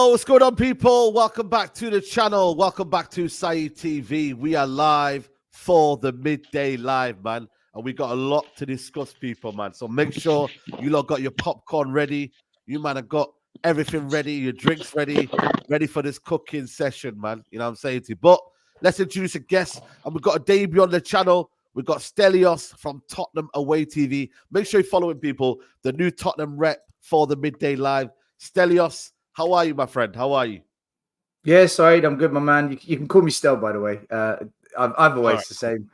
What's going on, people? Welcome back to the channel. Welcome back to Sai TV. We are live for the midday live, man. And we got a lot to discuss, people, man. So make sure you lot got your popcorn ready. You, man, have got everything ready, your drinks ready for this cooking session, man. You know what I'm saying to you? But let's introduce a guest. And we've got a debut on the channel. We've got Stelios from Tottenham Away TV. Make sure you're following, people, the new Tottenham rep for the midday live. Stelios, how are you, my friend? How are you? Yeah, Saeed, I'm good, my man. You can call me Stel, by the way. I've always the same.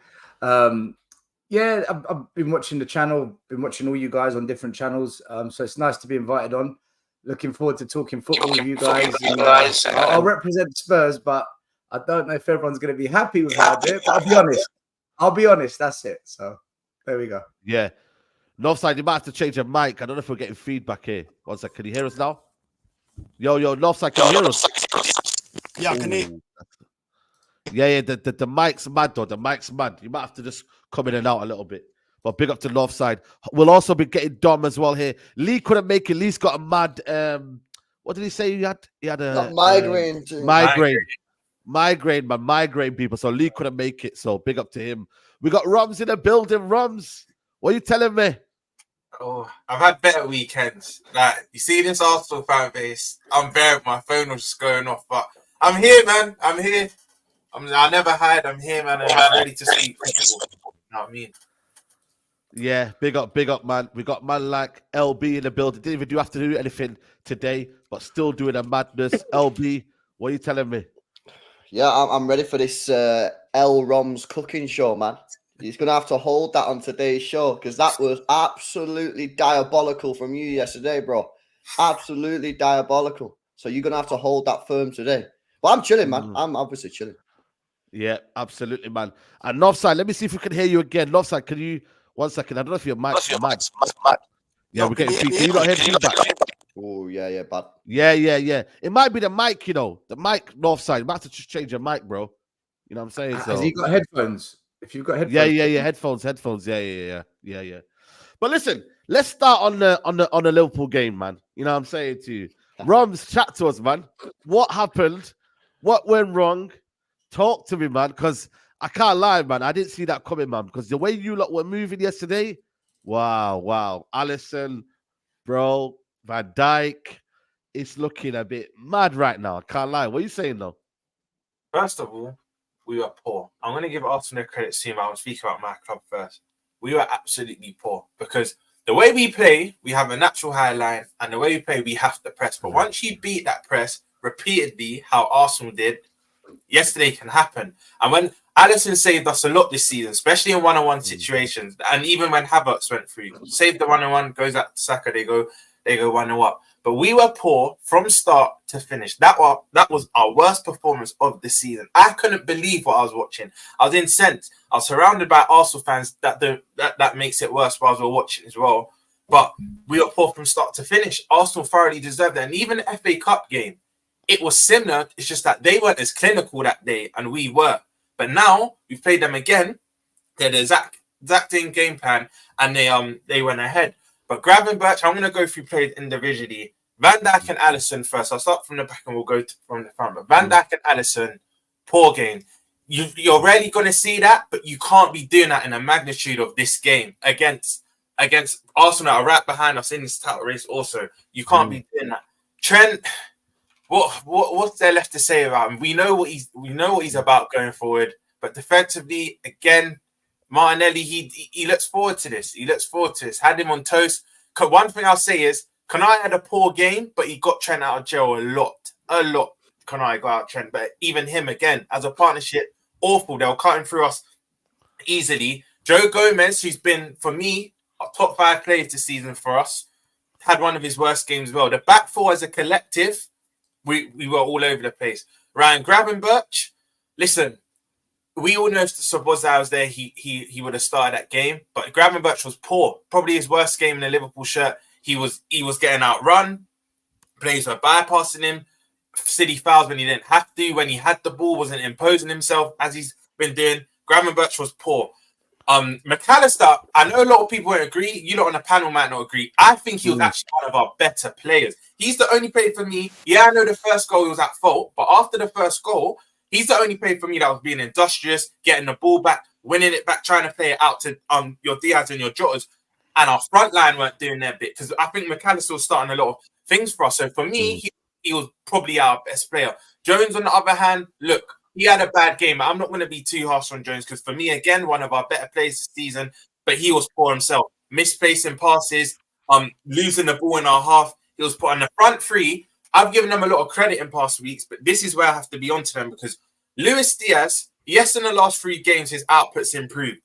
Yeah, I've been watching the channel, been watching all you guys on different channels. So it's nice to be invited on. Looking forward to talking football with you guys. And, I'll represent Spurs, but I don't know if everyone's going to be happy with how I do it. But I'll be honest. That's it. So there we go. Yeah. Northside, you might have to change your mic. I don't know if we're getting feedback here. One sec. Can you hear us now? Yo, Northside, can you hear us? Yeah, I can hear. Yeah, the mic's mad, though. The mic's mad. You might have to just come in and out a little bit. But big up to Northside. We'll also be getting Dom as well here. Lee couldn't make it. Lee's got a mad, what did he say he had? He had a migraine. Migraine, man. Migraine, people. So Lee couldn't make it. So big up to him. We got Rums in the building. Rums, what are you telling me? Oh, I've had better weekends. Like, you see this Arsenal fan base, I'm there. My phone was just going off. But I'm here, man. I'm here. I never hide. I'm here, man. And I'm ready to speak. You know what I mean? Yeah, big up, man. We got man like LB in the building. Didn't even have to do anything today, but still doing a madness. LB, what are you telling me? Yeah, I'm ready for this L Rom's cooking show, man. He's going to have to hold that on today's show because that was absolutely diabolical from you yesterday, bro. Absolutely diabolical. So you're going to have to hold that firm today. But I'm chilling, man. I'm obviously chilling. Yeah, absolutely, man. And Northside, let me see if we can hear you again. Northside, can you... One second. I don't know if your mic's mad. Yeah, we're getting feedback. Can you not hear feedback? Oh, yeah, bad. Yeah. It might be the mic, you know. The mic, Northside. You might have to just change your mic, bro. You know what I'm saying? Has he got headphones? If you've got headphones, headphones. Yeah. But listen, let's start on the Liverpool game, man. You know what I'm saying to you, Rums, chat to us, man. What happened? What went wrong? Talk to me, man. Because I can't lie, man. I didn't see that coming, man. Because the way you lot were moving yesterday, wow. Alisson, bro, Van Dijk, it's looking a bit mad right now. I can't lie. What are you saying, though? First of all, we were poor. I'm going to give Arsenal their credit soon, but I'm speaking about my club first. We were absolutely poor because the way we play, we have a natural high line, and the way we play, we have to press. But once you beat that press repeatedly, how Arsenal did, yesterday can happen. And when Alisson saved us a lot this season, especially in one-on-one situations, and even when Havertz went through, saved the one-on-one, goes out to Saka, they go 1-0 up. But we were poor from start to finish. That was our worst performance of the season. I couldn't believe what I was watching. I was incensed. I was surrounded by Arsenal fans that makes it worse while I was watching as well. But we were poor from start to finish. Arsenal thoroughly deserved it. And even the FA Cup game, it was similar. It's just that they weren't as clinical that day, and we were. But now we've played them again. They're the exact same game plan, and they went ahead. But Gravenberch, I'm going to go through plays individually. Van Dijk and Alisson first. I'll start from the back and we'll go from the front. But Van Dijk and Alisson, poor game. You're rarely going to see that, but you can't be doing that in a magnitude of this game against Arsenal that are right behind us in this title race also. You can't be doing that. Trent, what's there left to say about him? We know what he's about going forward. But defensively, again, Martinelli, he looks forward to this. Had him on toast. One thing I'll say is, Kanai had a poor game, but he got Trent out of jail a lot. Kanai got out Trent, but even him again, as a partnership, awful. They were cutting through us easily. Joe Gomez, who's been, for me, a top 5 players this season for us, had one of his worst games as well. The back four as a collective, we were all over the place. Ryan Gravenberch, listen, we all know if Szoboszlai was there, he would have started that game. But Gravenberch was poor. Probably his worst game in the Liverpool shirt. He was getting outrun. Players were bypassing him. Silly fouls when he didn't have to. When he had the ball, wasn't imposing himself as he's been doing. Gravenberch was poor. McAllister, I know a lot of people won't agree. You lot on the panel might not agree. I think he was actually one of our better players. He's the only player for me. Yeah, I know the first goal was at fault, but after the first goal, he's the only player for me that was being industrious, getting the ball back, winning it back, trying to play it out to your Diaz and your Jotas. And our front line weren't doing their bit because I think McAllister was starting a lot of things for us. So for me, he was probably our best player. Jones, on the other hand, look, he had a bad game. I'm not going to be too harsh on Jones because for me, again, one of our better players this season, but he was poor himself. Misplacing passes, losing the ball in our half. He was put on the front three. I've given them a lot of credit in past weeks, but this is where I have to be onto them because Luis Diaz, yes, in the last 3 games, his output's improved.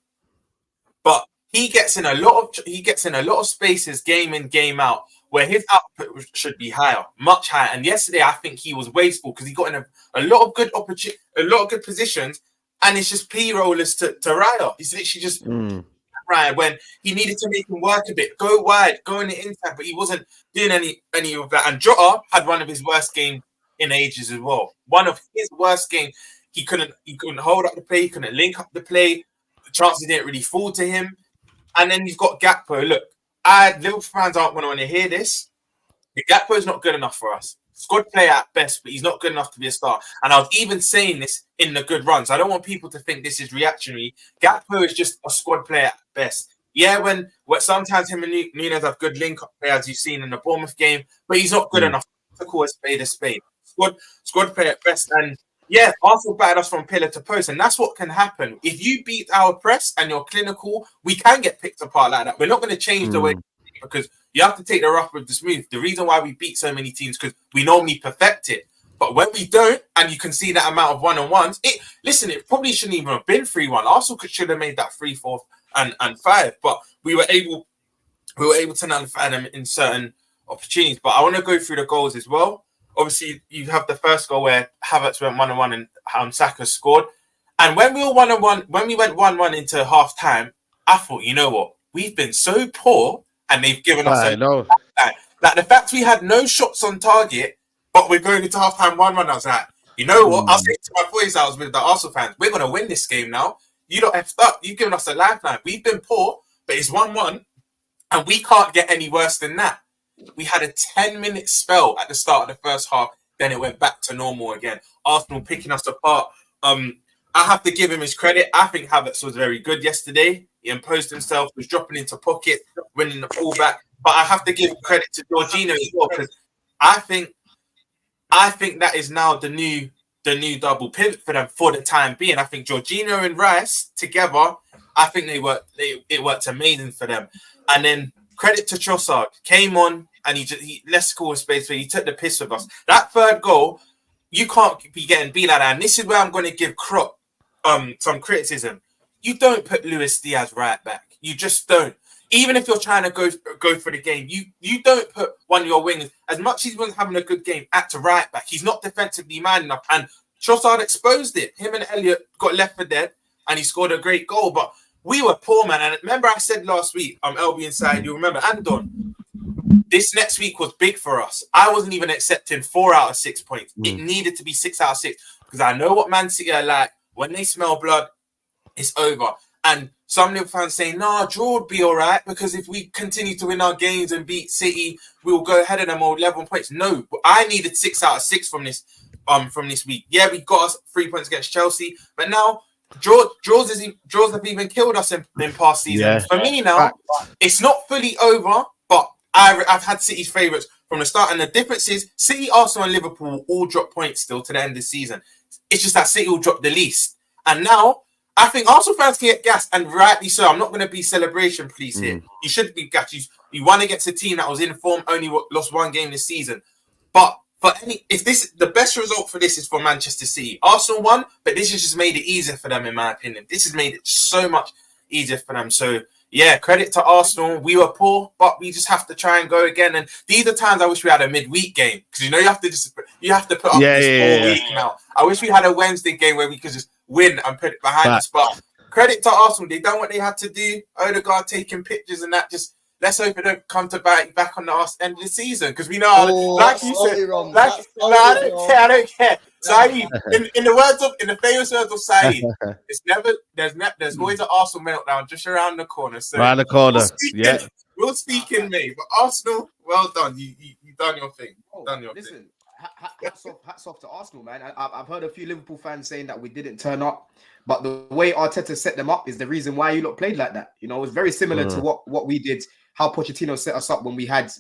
But he gets in a lot of spaces game in, game out, where his output should be higher, much higher. And yesterday, I think he was wasteful because he got in a lot of good positions, and it's just p-rollers to Raya. He's literally just Raya when he needed to make him work a bit, go wide, go in the inside, but he wasn't doing any of that. And Jota had one of his worst games in ages as well. One of his worst games. He couldn't hold up the play, he couldn't link up the play. The chances didn't really fall to him. And then you've got Gakpo. Look, Liverpool fans aren't going to want to hear this. Gakpo is not good enough for us. Squad player at best, but he's not good enough to be a star. And I was even saying this in the good runs. I don't want people to think this is reactionary. Gakpo is just a squad player at best. Yeah, when sometimes him and Nunes have good link-up play, as you've seen in the Bournemouth game, but he's not good enough to call a spade a spade. Squad player at best. And yeah, Arsenal battered us from pillar to post, and that's what can happen. If you beat our press and you're clinical, we can get picked apart like that. We're not going to change the way, because you have to take the rough with the smooth. The reason why we beat so many teams because we normally perfect it. But when we don't, and you can see that amount of one-on-ones, it probably shouldn't even have been 3-1. Arsenal should have made that 3-4 and 5, but we were able to nullify them in certain opportunities. But I want to go through the goals as well. Obviously, you have the first goal where Havertz went 1-1 and Saka scored. And when we were 1-1, when we went 1-1 into half time, I thought, you know what? We've been so poor, and they've given us like the fact we had no shots on target, but we're going into half time 1-1. I was like, you know what? I'll say to my boys, I was with the Arsenal fans, we're going to win this game now. You don't effed up. You've given us a lifeline. We've been poor, but it's 1-1, and we can't get any worse than that. We had a 10-minute spell at the start of the first half. Then it went back to normal again. Arsenal picking us apart. I have to give him his credit. I think Havertz was very good yesterday. He imposed himself, was dropping into pocket, winning the fullback. But I have to give credit to Jorginho as well, because I think that is now the new double pivot for them for the time being. I think Jorginho and Rice together, I think it worked amazing for them. And then credit to Trossard, came on and he let's call a space where he took the piss with us. That third goal, you can't be getting beat like that. And this is where I'm going to give Kropp some criticism. You don't put Luis Diaz right back. You just don't. Even if you're trying to go for the game, you don't put one of your wingers, as much as he wasn't having a good game, at right back. He's not defensively minded enough. And Trossard exposed it. Him and Elliott got left for dead, and he scored a great goal. But we were poor, man. And remember I said last week, LB inside, you remember, Andon, this next week was big for us. I wasn't even accepting 4 out of 6 points. It needed to be 6 out of 6, because I know what Man City are like. When they smell blood, it's over. And some Liverpool fans saying, nah, draw would be all right, because if we continue to win our games and beat City, we'll go ahead of them or 11 points. No, I needed 6 out of 6 from this week. Yeah, we got us 3 points against Chelsea, but now draws have even killed us in past seasons. For me now, it's not fully over, but I've had City's favourites from the start. And the difference is City, Arsenal and Liverpool will all drop points still to the end of the season. It's just that City will drop the least. And now, I think Arsenal fans can get gassed, and rightly so. I'm not going to be celebration police here. You should be gassed. You won against a team that was in form, only lost 1 game this season. But the best result for this is for Manchester City. Arsenal won, but this has just made it easier for them, in my opinion. This has made it so much easier for them. So, yeah, credit to Arsenal. We were poor, but we just have to try and go again. And these are times I wish we had a midweek game, because you have to put up this whole week now. I wish we had a Wednesday game where we could just win and put it behind us. But credit to Arsenal. They done what they had to do. Odegaard taking pictures and that. Just let's hope it don't come to bite back on the end of the season because we know, like you said, I don't care. Saeed, in the famous words of Saeed, there's always an Arsenal meltdown just around the corner. So around the corner, we'll speak in May. But Arsenal, well done, you done your thing. Listen, hats off to Arsenal, man. I've heard a few Liverpool fans saying that we didn't turn up, but the way Arteta set them up is the reason why you lot played like that. You know, it was very similar to what we did, how Pochettino set us up when we had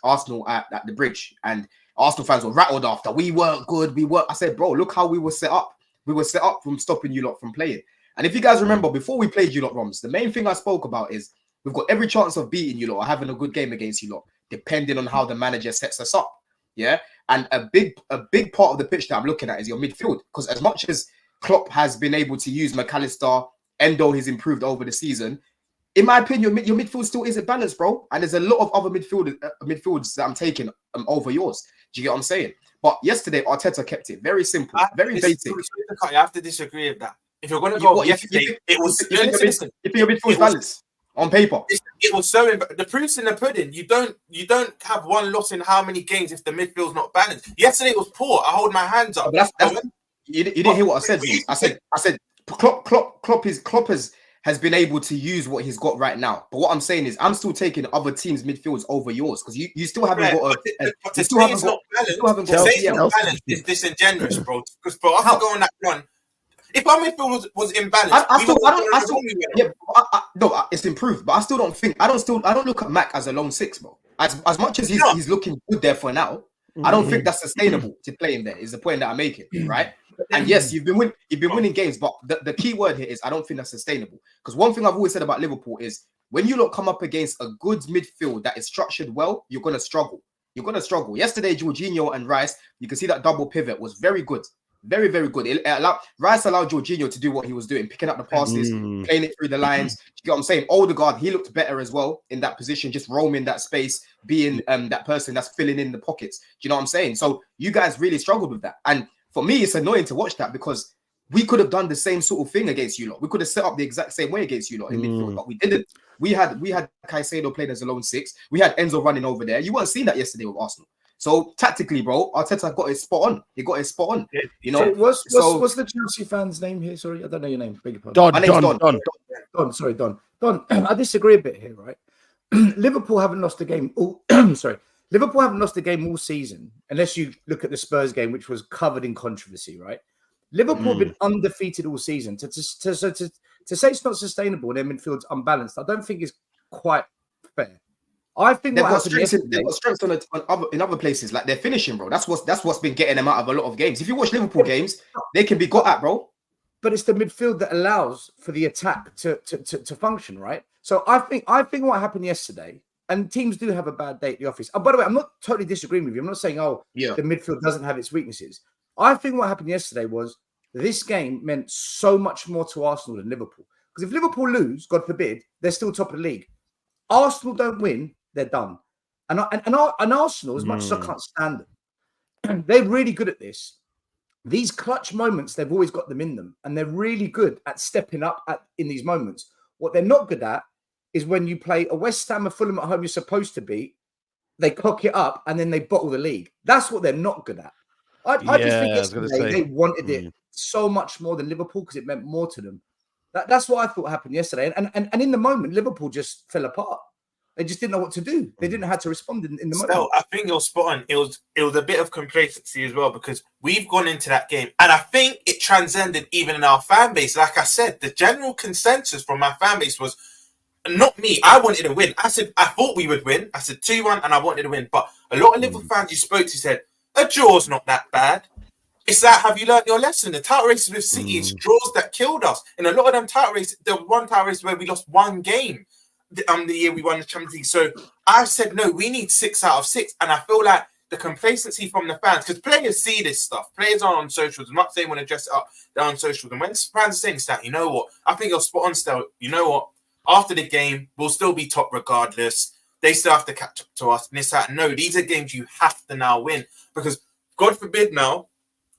Arsenal at the Bridge, and Arsenal fans were rattled after. We weren't good. I said, bro, look how we were set up. We were set up from stopping you lot from playing. And if you guys remember, before we played you lot, Roms, the main thing I spoke about is we've got every chance of beating you lot or having a good game against you lot, depending on how the manager sets us up. Yeah. And a big part of the pitch that I'm looking at is your midfield. Because as much as Klopp has been able to use McAllister, Endo has improved over the season, in my opinion, your midfield still isn't balanced, bro. And there's a lot of other midfields that I'm taking over yours. Do you get what I'm saying? But yesterday, Arteta kept it very simple, very basic. I have to disagree with that. If you're going to go yesterday, it was... If your midfield balanced on paper. It was so... The proof's in the pudding. You don't have one loss in how many games if the midfield's not balanced. Yesterday it was poor. I hold my hands up. You didn't hear what I said. I said Klopp has been able to use what he's got right now. But what I'm saying is, I'm still taking other teams' midfields over yours because you still haven't got to say it's not balanced is disingenuous, bro. Because bro, after going that run, if our midfield was imbalanced, no, it's improved. But I don't look at Mac as a lone six, bro. As much as he's looking good there for now, I don't think that's sustainable to play him there. Is the point that I'm making, right? And yes, you've been winning games, but the key word here is I don't think that's sustainable. Because one thing I've always said about Liverpool is when you lot come up against a good midfield that is structured well, you're gonna struggle. Yesterday, Jorginho and Rice, you can see that double pivot was very good. Very, very good. Rice allowed Jorginho to do what he was doing, picking up the passes, playing it through the lines. Do you get what I'm saying? Odegaard, he looked better as well in that position, just roaming that space, being that person that's filling in the pockets. Do you know what I'm saying? So you guys really struggled with that. And for me, it's annoying to watch that because we could have done the same sort of thing against you lot. We could have set up the exact same way against you lot in midfield, but we didn't. We had Caicedo playing as a lone six. We had Enzo running over there. You weren't seeing that yesterday with Arsenal. So tactically, bro, Arteta got it spot on. He got it spot on. You know. So what's the Chelsea fan's name here? Sorry, I don't know your name. Beg your pardon. Don. Sorry, Don. I disagree a bit here, right? Liverpool haven't lost a game. Liverpool haven't lost a game all season, unless you look at the Spurs game, which was covered in controversy, right? Liverpool have been undefeated all season. To say it's not sustainable and their midfield's unbalanced, I don't think is quite fair. I think they've got strengths in other places, like they're finishing, bro. That's what's been getting them out of a lot of games. If you watch Liverpool games, they can be got at, bro. But it's the midfield that allows for the attack to function, right? So I think what happened yesterday, and teams do have a bad day at the office. Oh, by the way, I'm not totally disagreeing with you. I'm not saying, the midfield doesn't have its weaknesses. I think what happened yesterday was this game meant so much more to Arsenal than Liverpool. Because if Liverpool lose, God forbid, they're still top of the league. Arsenal don't win, they're done. And Arsenal, as much as I can't stand them, they're really good at this. These clutch moments, they've always got them in them. And they're really good at stepping up in these moments. What they're not good at is when you play a West Ham or Fulham at home you're supposed to beat, they cock it up and then they bottle the league. That's what they're not good at. I just think they wanted it so much more than Liverpool because it meant more to them. That's what I thought happened yesterday. And in the moment, Liverpool just fell apart. They just didn't know what to do. They didn't know how to respond in the moment. So I think you're spot on. It was a bit of complacency as well because we've gone into that game and I think it transcended even in our fan base. Like I said, the general consensus from my fan base was not me. I wanted to win. I thought we would win. I said 2-1 and I wanted to win. But a lot of Liverpool fans you spoke to said, a draw's not that bad. It's that, have you learned your lesson? The title races with City, it's draws that killed us. In a lot of them title races, there was one title race where we lost one game the year we won the Champions League. So I said, no, we need 6 out of 6. And I feel like the complacency from the fans, because players see this stuff. Players are on socials. I'm not saying when they dress it up, they're on socials. And when fans are saying that, you know what? I think you're spot on still. You know what? After the game, we'll still be top regardless. They still have to catch up to us. And it's like, no, these are games you have to now win. Because God forbid now,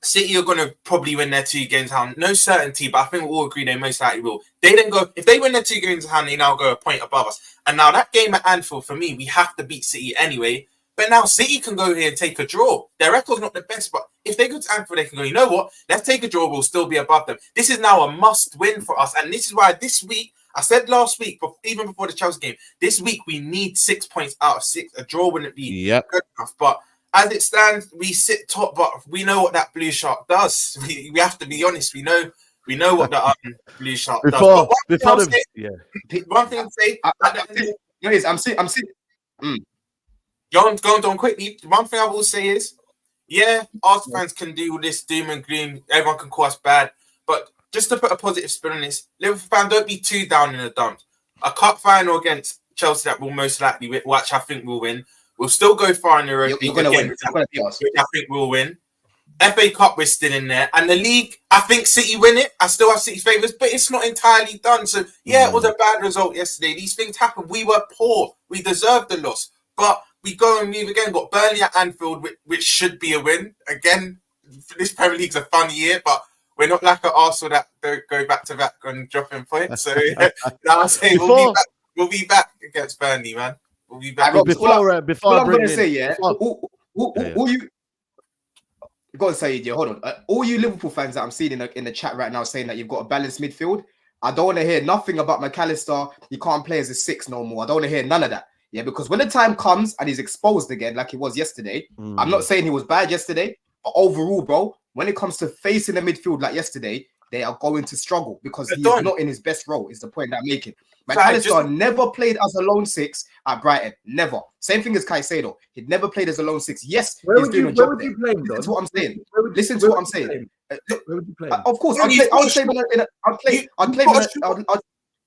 City are going to probably win their 2 games at hand. No certainty, but I think we'll all agree they most likely will. They then go, if they win their 2 games at hand, they now go a point above us. And now that game at Anfield, for me, we have to beat City anyway. But now City can go here and take a draw. Their record's not the best, but if they go to Anfield, they can go, you know what? Let's take a draw. We'll still be above them. This is now a must win for us. And this is why this week, I said last week, even before the Chelsea game, this week we need 6 points out of 6. A draw wouldn't be good enough. But as it stands, we sit top, but we know what that blue shark does. We have to be honest. We know what the blue shark does. One thing I'll say, I'm seeing. Go on quickly. One thing I will say is, Arsenal fans can do all this doom and gloom. Everyone can call us bad, but just to put a positive spin on this, Liverpool fans, don't be too down in the dumps. A cup final against Chelsea that will most likely win, which I think we'll win. We'll still go far in the road. You're going to win. I think we'll win. FA Cup, we're still in there. And the league, I think City win it. I still have City's favourites, but it's not entirely done. So, it was a bad result yesterday. These things happen. We were poor. We deserved the loss. But we go and move again. Got Burnley at Anfield, which should be a win. Again, this Premier League's a fun year, but we're not like an Arsenal that go back to back and dropping points. So, I'll say we'll be back against Burnley, man. We'll be back. Before I'm going to say, all you got to say, hold on. All you Liverpool fans that I'm seeing in the chat right now saying that you've got a balanced midfield, I don't want to hear nothing about McAllister. He can't play as a 6 no more. I don't want to hear none of that. Yeah, because when the time comes and he's exposed again, like he was yesterday, I'm not saying he was bad yesterday, but overall, bro, when it comes to facing the midfield like yesterday, they are going to struggle because he's not in his best role, is the point that I'm making. McAllister never played as a lone 6 at Brighton. Never. Same thing as Caicedo. He'd never played as a lone 6. Yes, he's doing a job there. Listen to what I'm saying. Listen to what I'm saying. Where would you play? Of course,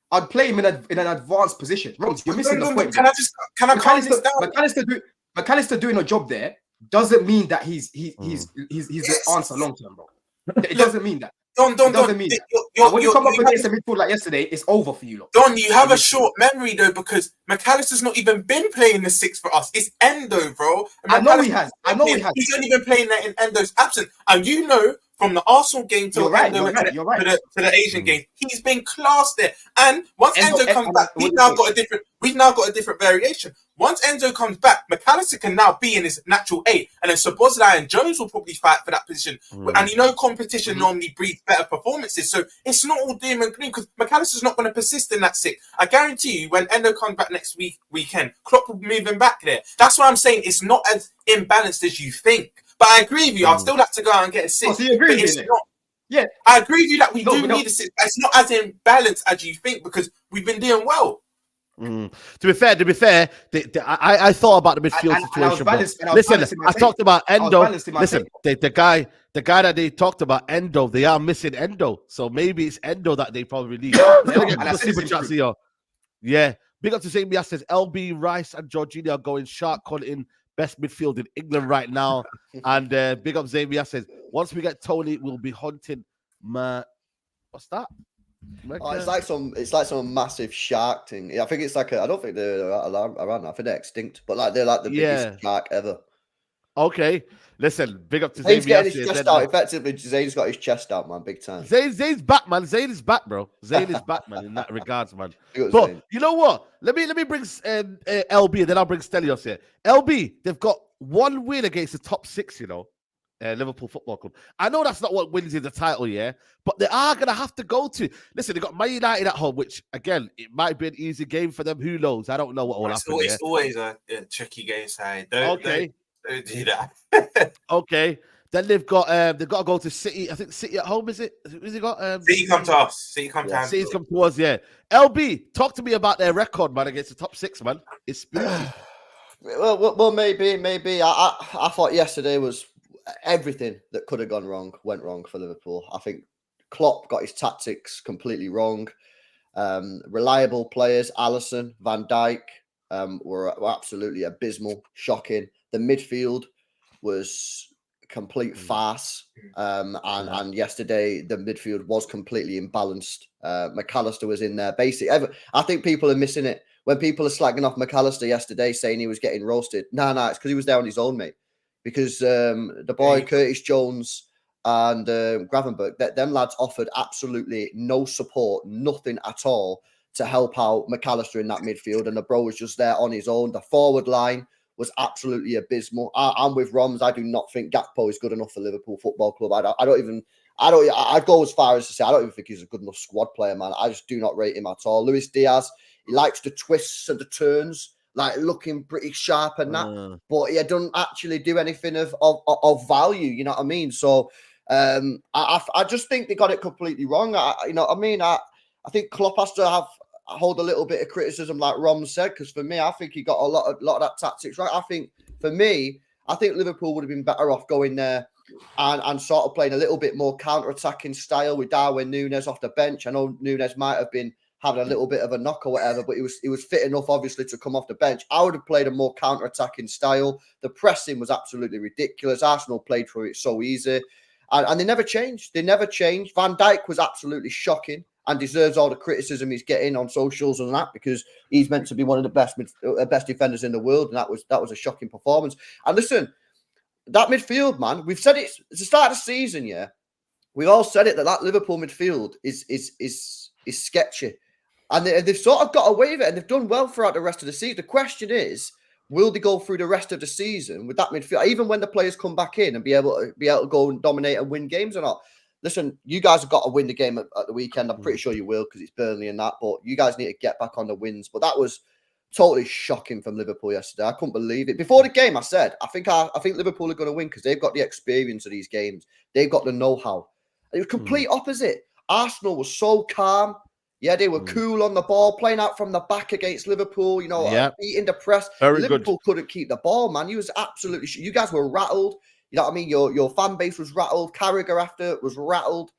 I'd play him in an advanced position. Rose, you're missing the point. Can I calm this down? McAllister doing a job there doesn't mean that he's the answer long term, bro. It doesn't mean that. Don, when you come up against a midfield like yesterday, it's over for you, lot. Don, you have a short memory though, because McAllister's not even been playing the 6 for us. It's Endo, bro. I know he has. He's only been playing that in Endo's absence. And you know, from the Arsenal game to the Asian game, he's been class there. And once Endo comes back, we've now got a different variation. Once Enzo comes back, McAllister can now be in his natural 8, and then Szoboszlai and Jones will probably fight for that position. And competition normally breeds better performances, so it's not all doom and gloom because McAllister's not going to persist in that 6. I guarantee you, when Endo comes back next weekend, Klopp will move him back there. That's why I'm saying it's not as imbalanced as you think. But I agree with you. I'd still like to go out and get a 6. So you agree with it? Yeah, I agree with you that we need a 6. It's not as imbalanced as you think because we've been doing well. To be fair, I thought about the midfield situation. Listen, I talked about Endo. Listen, the guy that they talked about, Endo, they are missing Endo. So maybe it's Endo that they probably need. Yeah, big up to St. Mia says LB, Rice, and Jorginho are going shark hunting. Best midfield in England right now. And big up Xavier says, once we get Tony, we'll be hunting. What's that? It's like some massive shark thing. I think it's like I don't think they're around. I think they're extinct, but like they're like the biggest shark ever. Okay, listen, big up to Zane's getting his chest out. Effectively, Zane's got his chest out, man, big time. Zane's back, man. Zane is back, bro. Zane is back, man. In that regards, man. But Zane, you know what? Let me bring LB, and then I'll bring Stelios here. LB, they've got 1 win against the top 6. You know. Liverpool Football Club. I know that's not what wins in the title, but they are going to have to go to. Listen, they got Man United at home, which, again, it might be an easy game for them. Who knows? I don't know what will happen. It's always a tricky game side. Don't do that. Okay. Then they've got to go to City. I think City at home, is it? Is it got City come to us. City come to us. City's come to us, yeah. LB, talk to me about their record, man, against the top 6, man. It's spooky. Well, maybe. I thought yesterday was everything that could have gone wrong went wrong for Liverpool. I think Klopp got his tactics completely wrong. Reliable players, Alisson, Van Dijk, were absolutely abysmal, shocking. The midfield was complete farce. And yesterday the midfield was completely imbalanced. McAllister was in there. Basically, I think people are missing it. When people are slagging off McAllister yesterday, saying he was getting roasted. No, it's because he was there on his own, mate. Because the boy Curtis Jones and Gravenberch, them lads offered absolutely no support, nothing at all to help out McAllister in that midfield. And the bro was just there on his own. The forward line was absolutely abysmal. I'm with Roms. I do not think Gakpo is good enough for Liverpool Football Club. I'd go as far as to say I don't even think he's a good enough squad player, man. I just do not rate him at all. Luis Diaz, he likes the twists and the turns, like looking pretty sharp and that, but he doesn't actually do anything of value. You know what I mean? So I just think they got it completely wrong. You know what I mean? I think Klopp has to hold a little bit of criticism, like Rom said, because for me, I think he got a lot of that tactics right. I think Liverpool would have been better off going there and sort of playing a little bit more counter-attacking style with Darwin Núñez off the bench. I know Núñez might have been having a little bit of a knock or whatever, but he was fit enough, obviously, to come off the bench. I would have played a more counter-attacking style. The pressing was absolutely ridiculous. Arsenal played through it so easy. And they never changed. Van Dijk was absolutely shocking and deserves all the criticism he's getting on socials and that, because he's meant to be one of the best defenders in the world, and that was a shocking performance. And listen, that midfield, man, we've said it at the start of the season, yeah. We all said it that Liverpool midfield is sketchy. And they've sort of got away with it, and they've done well throughout the rest of the season. The question is, will they go through the rest of the season with that midfield, even when the players come back in, and be able to go and dominate and win games or not? Listen, you guys have got to win the game at the weekend. I'm pretty sure you will, because it's Burnley and that, but you guys need to get back on the wins. But that was totally shocking from Liverpool yesterday. I couldn't believe it. Before the game, I said, I think Liverpool are going to win because they've got the experience of these games. They've got the know-how. It was complete opposite. Arsenal was so calm. Yeah, they were cool on the ball, playing out from the back against Liverpool, beating the press. Liverpool couldn't keep the ball, man. You guys were rattled. You know what I mean? Your fan base was rattled. Carragher after was rattled.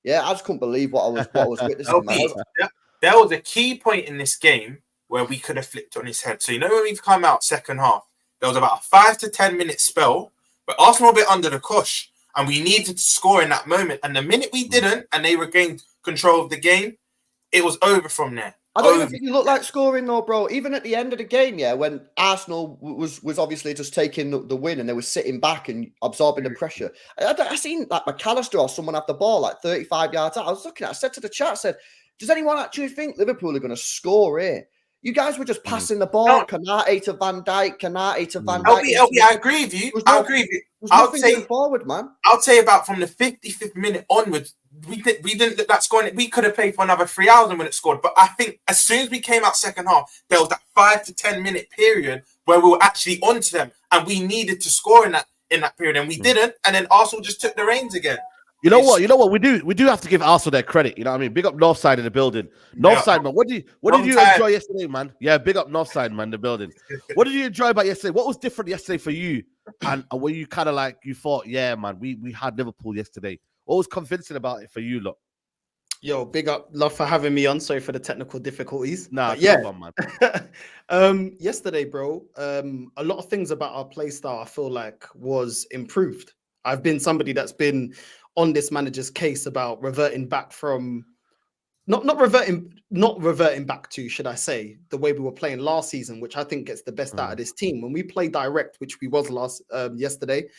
Yeah, I just couldn't believe what I was witnessing. There was a key point in this game where we could have flipped on his head. So, when we've come out second half, there was about a 5 to 10 minute spell where Arsenal were a bit under the cosh, and we needed to score in that moment. And the minute we didn't, and they regained control of the game, it was over from there. I don't even think you look like scoring though, bro. Even at the end of the game, yeah, when Arsenal was obviously just taking the win and they were sitting back and absorbing the pressure. I seen like McAllister or someone have the ball like 35 yards out. I said to the chat, I said, does anyone actually think Liverpool are going to score here? You guys were just passing the ball. Kanate to Van Dijk, Kanate to Van Dijk. LB, I agree with you. I'll say forward, man. I'll say about from the 55th minute onwards, we didn't look that scoring. We could have played for another 3 hours when it scored. But I think as soon as we came out second half, there was that 5 to 10 minute period where we were actually onto them, and we needed to score in that period, and we didn't. And then Arsenal just took the reins again. You know what? We do have to give Arsenal their credit. You know what I mean? Big up Northside in the building. Northside, man. What did you enjoy yesterday, man? Yeah, big up Northside, man, the building. What did you enjoy about yesterday? What was different yesterday for you? And were you kind of like, you thought, yeah, man, we had Liverpool yesterday. What was convincing about it for you, look? Yo, big up. Love for having me on. Sorry for the technical difficulties. Nah, yeah. On, man. Yesterday, bro, a lot of things about our play style I feel like was improved. I've been somebody that's been on this manager's case about reverting back from not reverting back to, should I say, the way we were playing last season, which I think gets the best out of this team. When we play direct, which we was yesterday,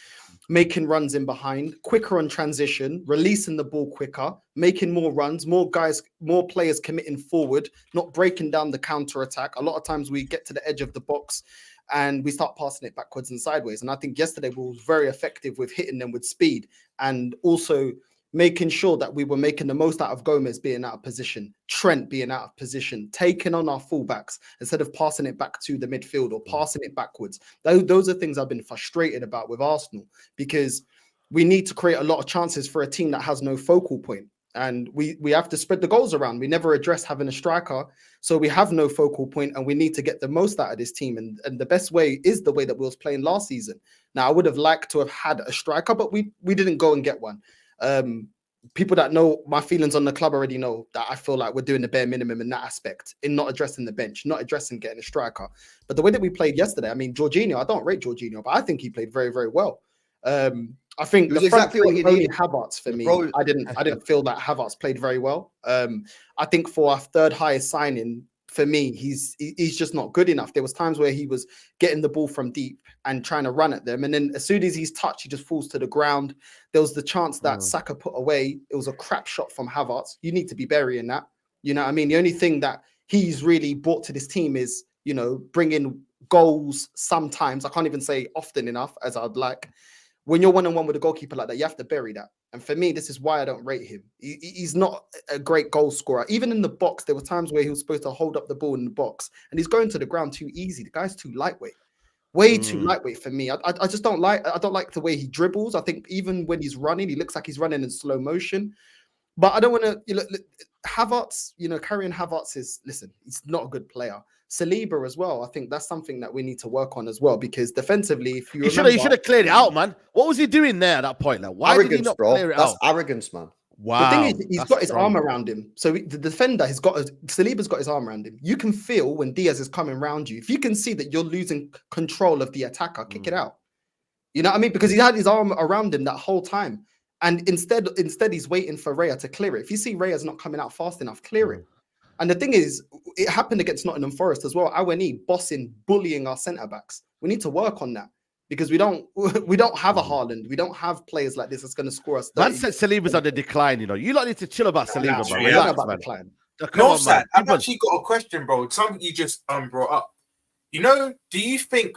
making runs in behind, quicker on transition, releasing the ball quicker, making more runs, more players committing forward, not breaking down the counter attack. A lot of times we get to the edge of the box and we start passing it backwards and sideways. And I think yesterday we was very effective with hitting them with speed, and also making sure that we were making the most out of Gomez being out of position, Trent being out of position, taking on our fullbacks instead of passing it back to the midfield or passing it backwards. Those are things I've been frustrated about with Arsenal, because we need to create a lot of chances for a team that has no focal point. And we have to spread the goals around. We never address having a striker, so we have no focal point, and we need to get the most out of this team. And the best way is the way that we was playing last season. Now, I would have liked to have had a striker, but we didn't go and get one. People that know my feelings on the club already know that I feel like we're doing the bare minimum in that aspect, in not addressing the bench, not addressing getting a striker. But the way that we played yesterday, I mean, Jorginho, I don't rate Jorginho, but I think he played very, very well. I think it was exactly what you needed. Havertz for me. I didn't feel that Havertz played very well. I think for our third highest signing, for me, he's just not good enough. There was times where he was getting the ball from deep and trying to run at them, and then as soon as he's touched, he just falls to the ground. There was the chance that Saka put away. It was a crap shot from Havertz. You need to be burying that. You know what I mean? The only thing that he's really brought to this team is, you know, bringing goals sometimes. I can't even say often enough as I'd like. When you're one-on-one with a goalkeeper like that, you have to bury that. And for me, this is why I don't rate him. He's not a great goal scorer. Even in the box, there were times where he was supposed to hold up the ball in the box, and he's going to the ground too easy. The guy's too lightweight, way too lightweight for me. I just don't like. I don't like the way he dribbles. I think even when he's running, he looks like he's running in slow motion. But I don't want to. You know, Havertz, you know, carrying Havertz is, listen, he's not a good player. Saliba as well. I think that's something that we need to work on as well, because defensively, if you remember, he should have cleared it out, man. What was he doing there at that point? Like, why did he not clear it That's out? arrogance, man. Wow. The thing is, he's got his arm around him. So the defender has got Saliba's got his arm around him. You can feel when Diaz is coming around you. If you can see that you're losing control of the attacker, kick it out. You know what I mean? Because he had his arm around him that whole time. And instead he's waiting for Raya to clear it. If you see Raya's not coming out fast enough, clear it. And the thing is, it happened against Nottingham Forest as well. Awani bossing, bullying our centre backs. We need to work on that, because we don't have a Haaland. We don't have players like this that's going to score us. Man said Saliba's on the decline. You know, you lot need to chill about Saliba, man. Yeah, Relax, about man. decline. No, Sad, I've actually got a question, bro. Something you just brought up. You know, do you think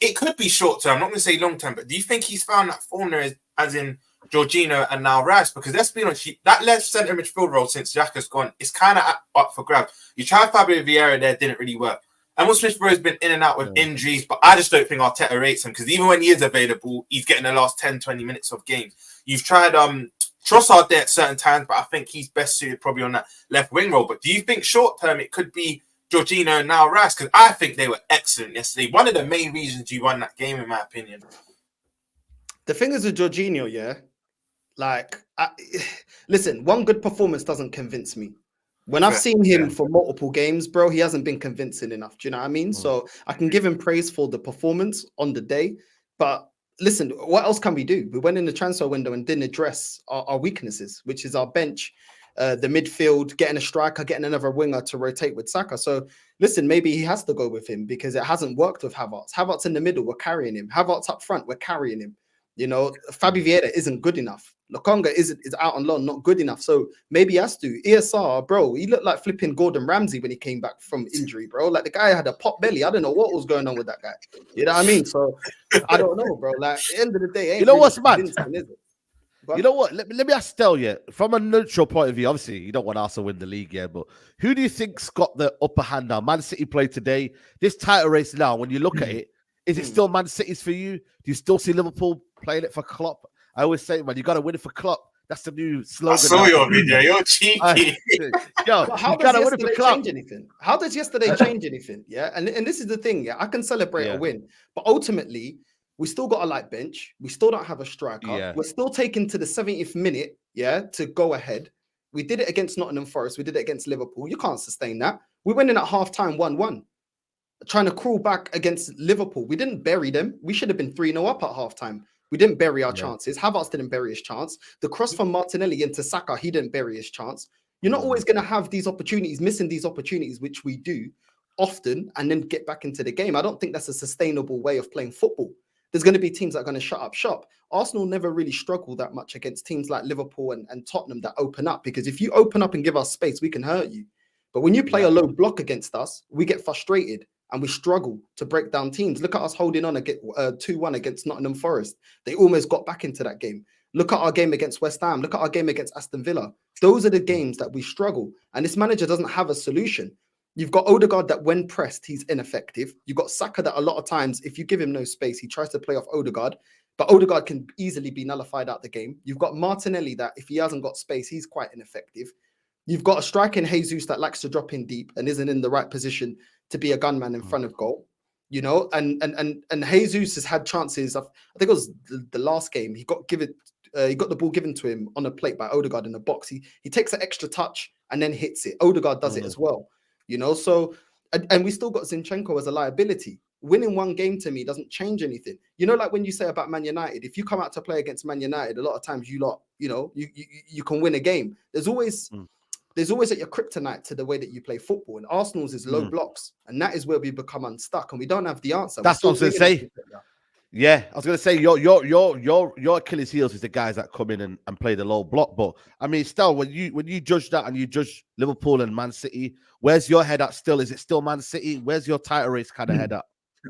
it could be short term? I'm not going to say long term, but do you think he's found that form there, as in Jorginho and now Rice? Because let's be honest, that left centre midfield role since Xhaka's gone is kind of up for grabs. You tried Fabio Vieira there, didn't really work. And Smith-Rowe's been in and out with injuries, but I just don't think Arteta rates him, because even when he is available, he's getting the last 10, 20 minutes of games. You've tried Trossard there at certain times, but I think he's best suited probably on that left wing role. But do you think short term it could be Jorginho and now Rice? Because I think they were excellent yesterday. One of the main reasons you won that game, in my opinion. The thing is with Jorginho, yeah, like, listen, one good performance doesn't convince me. When I've seen him for multiple games, bro, he hasn't been convincing enough. Do you know what I mean? So I can give him praise for the performance on the day. But listen, what else can we do? We went in the transfer window and didn't address our weaknesses, which is our bench, the midfield, getting a striker, getting another winger to rotate with Saka. So listen, maybe he has to go with him, because it hasn't worked with Havertz. Havertz in the middle, we're carrying him. Havertz up front, we're carrying him. You know, Fabio Vieira isn't good enough. Lokonga is out on loan, not good enough. So maybe he has to. ESR, bro, he looked like flipping Gordon Ramsay when he came back from injury, bro. Like, the guy had a pot belly. I don't know what was going on with that guy. You know what I mean? So I don't know, bro. Like, at the end of the day, ain't you know really what's mad? convincing, is it? But You know what? Let me ask Stel, from a neutral point of view, obviously you don't want Arsenal to win the league, but who do you think's got the upper hand now? Man City played today. This title race now, when you look at it, is it still Man City's for you? Do you still see Liverpool playing it for Klopp? I always say, man, you got to win it for Klopp. That's the new slogan. I saw your video. You're cheeky. But how you does got to win it for yesterday Klopp. change anything? How does yesterday change anything? Yeah, and this is the thing. Yeah, I can celebrate a win, but ultimately, we still got a light bench. We still don't have a striker. Yeah. We're still taking to the 70th minute, to go ahead. We did it against Nottingham Forest. We did it against Liverpool. You can't sustain that. We went in at half-time 1-1, trying to crawl back against Liverpool. We didn't bury them. We should have been 3-0 up at half-time. We didn't bury our chances. Havertz didn't bury his chance. The cross from Martinelli into Saka, he didn't bury his chance. You're not always going to have these opportunities, missing these opportunities, which we do often, and then get back into the game. I don't think that's a sustainable way of playing football. There's going to be teams that are going to shut up shop. Arsenal never really struggle that much against teams like Liverpool and Tottenham that open up, because if you open up and give us space, we can hurt you. But when you play a low block against us, we get frustrated and we struggle to break down teams. Look at us holding on and get 2-1 against Nottingham Forest. They almost got back into that game. Look at our game against West Ham. Look at our game against Aston Villa. Those are the games that we struggle. And this manager doesn't have a solution. You've got Odegaard that when pressed, he's ineffective. You've got Saka that a lot of times, if you give him no space, he tries to play off Odegaard. But Odegaard can easily be nullified out the game. You've got Martinelli that if he hasn't got space, he's quite ineffective. You've got a striker in Jesus that likes to drop in deep and isn't in the right position to be a gunman in front of goal. You know, and Jesus has had chances. I think it was the last game. He got the ball given to him on a plate by Odegaard in the box. He takes an extra touch and then hits it. Odegaard does it as well. You know, so and we still got Zinchenko as a liability. Winning one game to me doesn't change anything. You know, like when you say about Man United, if you come out to play against Man United, a lot of times you can win a game. There's always there's always like your kryptonite to the way that you play football, and Arsenal's is low blocks, and that is where we become unstuck, and we don't have the answer. That's what I was going to say. Yeah, I was going to say your Achilles heels is the guys that come in and play the low block. But I mean, still, when you judge that and you judge Liverpool and Man City, where's your head at still? Is it still Man City? Where's your title race kind of head at?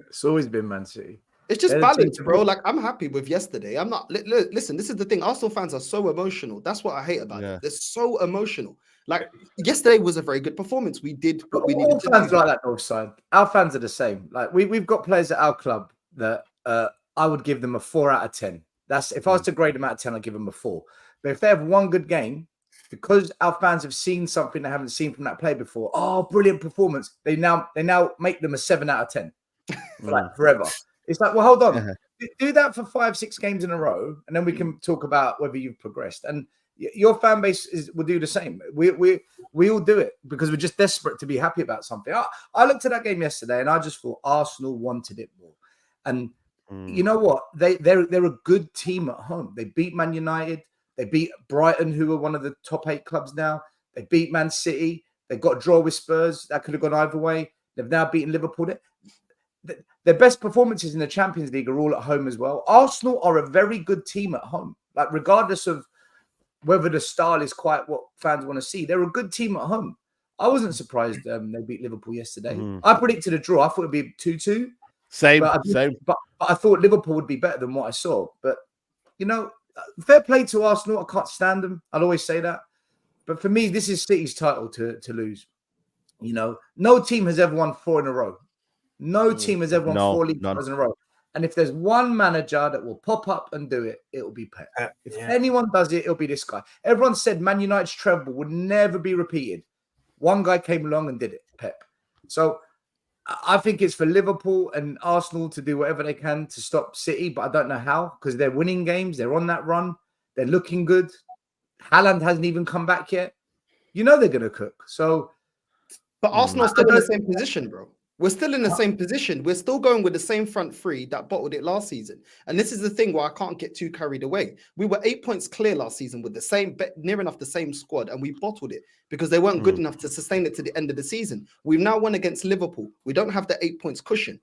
It's always been Man City. It's just balance, bro. Like, I'm happy with yesterday. I'm not. Listen, this is the thing. Arsenal fans are so emotional. That's what I hate about it. They're so emotional. Like, yesterday was a very good performance. We did what we needed to do. All fans like that, North Side. Our fans are the same. Like, we've got players at our club that I would give them a 4 out of 10. That's if I was to grade them out of 10, I'd give them a 4. But if they have one good game, because our fans have seen something they haven't seen from that player before, oh, brilliant performance. They now make them a 7 out of 10 for like forever. It's like, well, hold on. Do that for 5-6 games in a row, and then we can talk about whether you've progressed. And your fan base will do the same. We all do it because we're just desperate to be happy about something. I looked at that game yesterday, and I just thought Arsenal wanted it more. And you know what? They're a good team at home. They beat Man United. They beat Brighton, who are one of the top 8 clubs now. They beat Man City. They got a draw with Spurs. That could have gone either way. They've now beaten Liverpool. Their best performances in the Champions League are all at home as well. Arsenal are a very good team at home. Like, regardless of whether the style is quite what fans want to see, they're a good team at home. I wasn't surprised they beat Liverpool yesterday. I predicted a draw. I thought it'd be 2-2. Same. But I thought Liverpool would be better than what I saw. But, you know, fair play to Arsenal. I can't stand them. I'll always say that. But for me, this is City's title to lose. You know, no team has ever won 4 in a row. No team has ever won 4 league titles in a row. And if there's one manager that will pop up and do it, it'll be Pep. If anyone does it, it'll be this guy. Everyone said Man United's treble would never be repeated. One guy came along and did it, Pep. So I think it's for Liverpool and Arsenal to do whatever they can to stop City, but I don't know how, because they're winning games. They're on that run. They're looking good. Haaland hasn't even come back yet. You know they're going to cook. So, but Arsenal's still in the same position, bro. We're still in the same position. We're still going with the same front three that bottled it last season. And this is the thing where I can't get too carried away. We were 8 points clear last season with the same, near enough the same squad, and we bottled it because they weren't good enough to sustain it to the end of the season. We've now won against Liverpool. We don't have the 8 points cushion.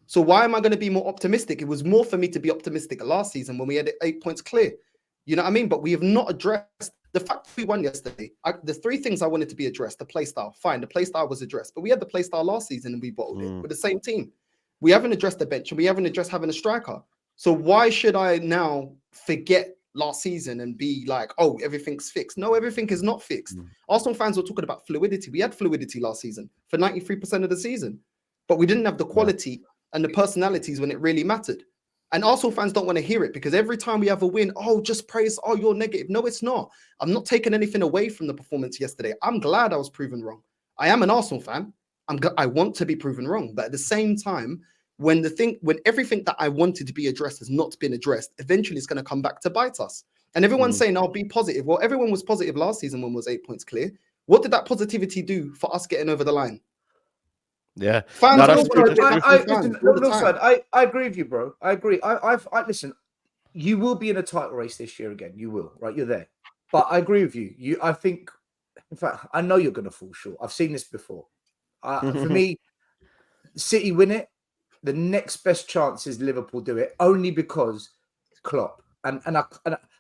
So why am I going to be more optimistic? It was more for me to be optimistic last season when we had 8 points clear. You know what I mean? But we have not addressed the fact we won yesterday. The 3 things I wanted to be addressed: the play style. Fine, the play style was addressed, but we had the play style last season and we bottled it with the same team. We haven't addressed the bench and we haven't addressed having a striker. So why should I now forget last season and be like, oh, everything's fixed? No, everything is not fixed. Arsenal fans were talking about fluidity. We had fluidity last season for 93% of the season, but we didn't have the quality and the personalities when it really mattered. And Arsenal fans don't want to hear it because every time we have a win, oh, just praise, oh, you're negative. No, it's not. I'm not taking anything away from the performance yesterday. I'm glad I was proven wrong. I am an Arsenal fan. I want to be proven wrong. But at the same time, when everything that I wanted to be addressed has not been addressed, eventually it's going to come back to bite us. And everyone's saying, I'll be positive. Well, everyone was positive last season when it was 8 points clear. What did that positivity do for us getting over the line? Yeah, fans. I agree with you, bro. I agree. I listen. You will be in a title race this year again. You will, right? You're there. But I agree with you. I think, in fact, I know you're going to fall short. I've seen this before. For me, City win it. The next best chance is Liverpool do it, only because Klopp. And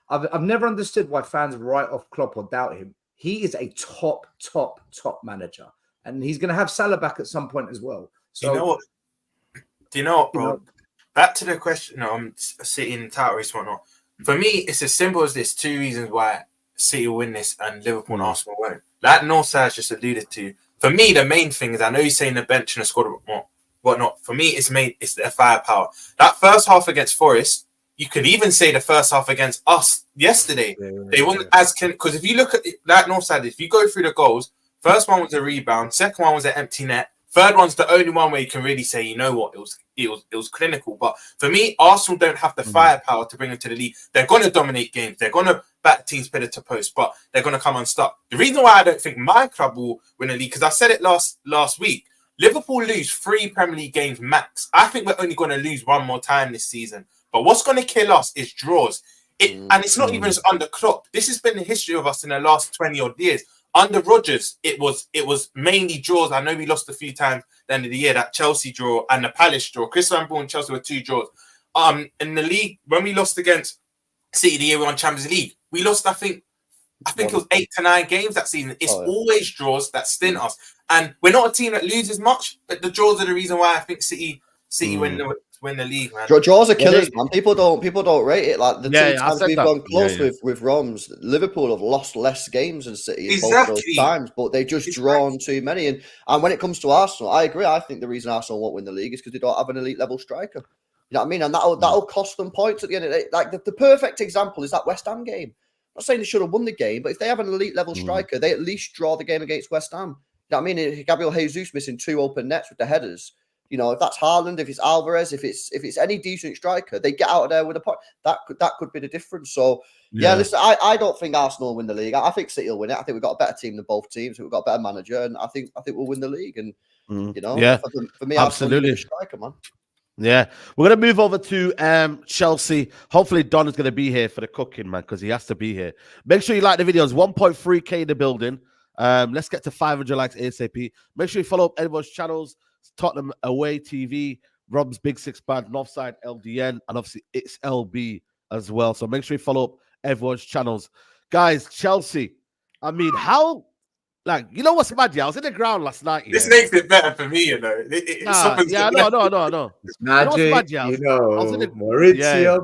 I've never understood why fans write off Klopp or doubt him. He is a top manager. And he's going to have Salah back at some point as well. So, Do you know what, bro? Back to the question on City in the title race and whatnot. For me, it's as simple as this: 2 reasons why City will win this and Liverpool and Arsenal won't. Like Northside's just alluded to. For me, the main thing is, I know you're saying the bench and the squad whatnot. For me, it's their firepower. That first half against Forest, you could even say the first half against us yesterday. They won because if you look at it, like Northside, if you go through the goals. First one was a rebound. Second one was an empty net. Third one's the only one where you can really say, you know what, it was clinical. But for me, Arsenal don't have the firepower to bring them to the league. They're going to dominate games. They're going to back teams better to post, but they're going to come unstuck. The reason why I don't think my club will win a league, because I said it last week, Liverpool lose 3 Premier League games max. I think we're only going to lose 1 more time this season. But what's going to kill us is draws. And it's not even just under Klopp. This has been the history of us in the last 20 odd years. under Rodgers, it was mainly draws. I know we lost a few times at the end of the year, that Chelsea draw and the Palace draw. Chris Van Bourne and Chelsea were 2 draws. In the league, when we lost against City the year we won Champions League, we lost, I think it was 8 to 9 games that season. It's always draws that stint us. And we're not a team that loses much, but the draws are the reason why I think City win the league, man. Draws are killers, man. People don't rate it. Like the 2 times we've gone close with Roms, Liverpool have lost less games than City in both those times, but they just drawn too many. And when it comes to Arsenal, I agree. I think the reason Arsenal won't win the league is because they don't have an elite level striker. You know what I mean? And that'll cost them points at the end of the day. Like the perfect example is that West Ham game. I'm not saying they should have won the game, but if they have an elite level striker, they at least draw the game against West Ham. You know what I mean? Gabriel Jesus missing 2 open nets with the headers. You know, if that's Haaland, if it's Alvarez, if it's any decent striker, they get out of there with a point. That could be the difference. So listen, I don't think Arsenal will win the league. I think City will win it. I think we've got a better team than both teams. We've got a better manager, and I think we'll win the league. And you know, for me, absolutely, Arsenal striker, man. Yeah, we're gonna move over to Chelsea. Hopefully, Don is gonna be here for the cooking, man, because he has to be here. Make sure you like the videos. 1.3K in the building. Let's get to 500 likes ASAP. Make sure you follow up everyone's channels. Tottenham Away TV, Rob's Big Six Band, Northside LDN, and obviously it's LB as well. So make sure you follow up everyone's channels. Guys, Chelsea, I mean, how, like, you know what's mad? Yeah, I was in the ground last night. This makes it better for me, you know. No. It's magic, you know, Maurizio.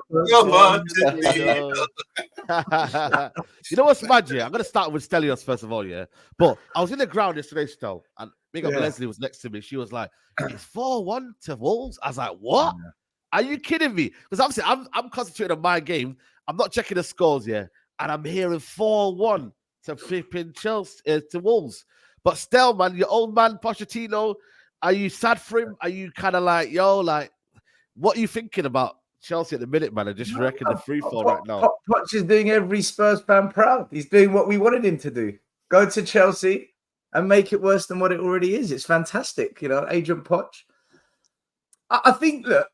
You know what's mad? Yeah, I'm going to start with Stelios first of all, yeah. But I was in the ground yesterday, Stel, and big up Leslie was next to me. She was like, it's 4-1 to Wolves. I was like, what? Yeah. Are you kidding me? Because obviously I'm concentrating on my game. I'm not checking the scores, yeah. And I'm hearing 4-1 to flipping Chelsea to Wolves. But still, man, your old man Pochettino, are you sad for him? Are you kind of like, like, what are you thinking about Chelsea at the minute, man? I just reckon the free fall right now. Poch is doing every Spurs fan proud. He's doing what we wanted him to do. Go to Chelsea and make it worse than what it already is. It's fantastic, you know, Agent Poch. I think, look,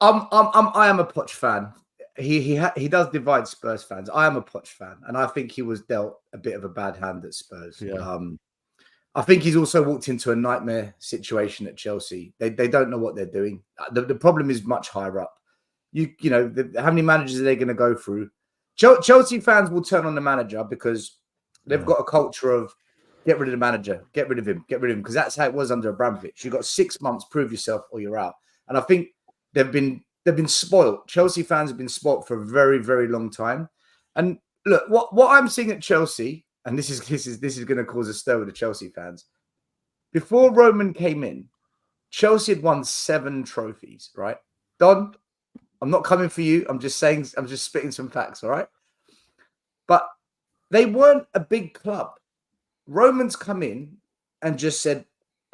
I am a Poch fan. He does divide Spurs fans. I am a Poch fan, and I think he was dealt a bit of a bad hand at Spurs. Yeah. I think he's also walked into a nightmare situation at Chelsea. They don't know what they're doing. The problem is much higher up. You know, how many managers are they going to go through? Chelsea fans will turn on the manager because they've got a culture of get rid of the manager, get rid of him, because that's how it was under Abramovich. You've got 6 months, prove yourself, or you're out. And I think they've been spoiled. Chelsea fans have been spoiled for a very, very long time. And look, what I'm seeing at Chelsea, and this is going to cause a stir with the Chelsea fans. Before Roman came in, Chelsea had won 7 trophies, right? Don, I'm not coming for you. I'm just spitting some facts, all right? But they weren't a big club. Roman's come in and just said,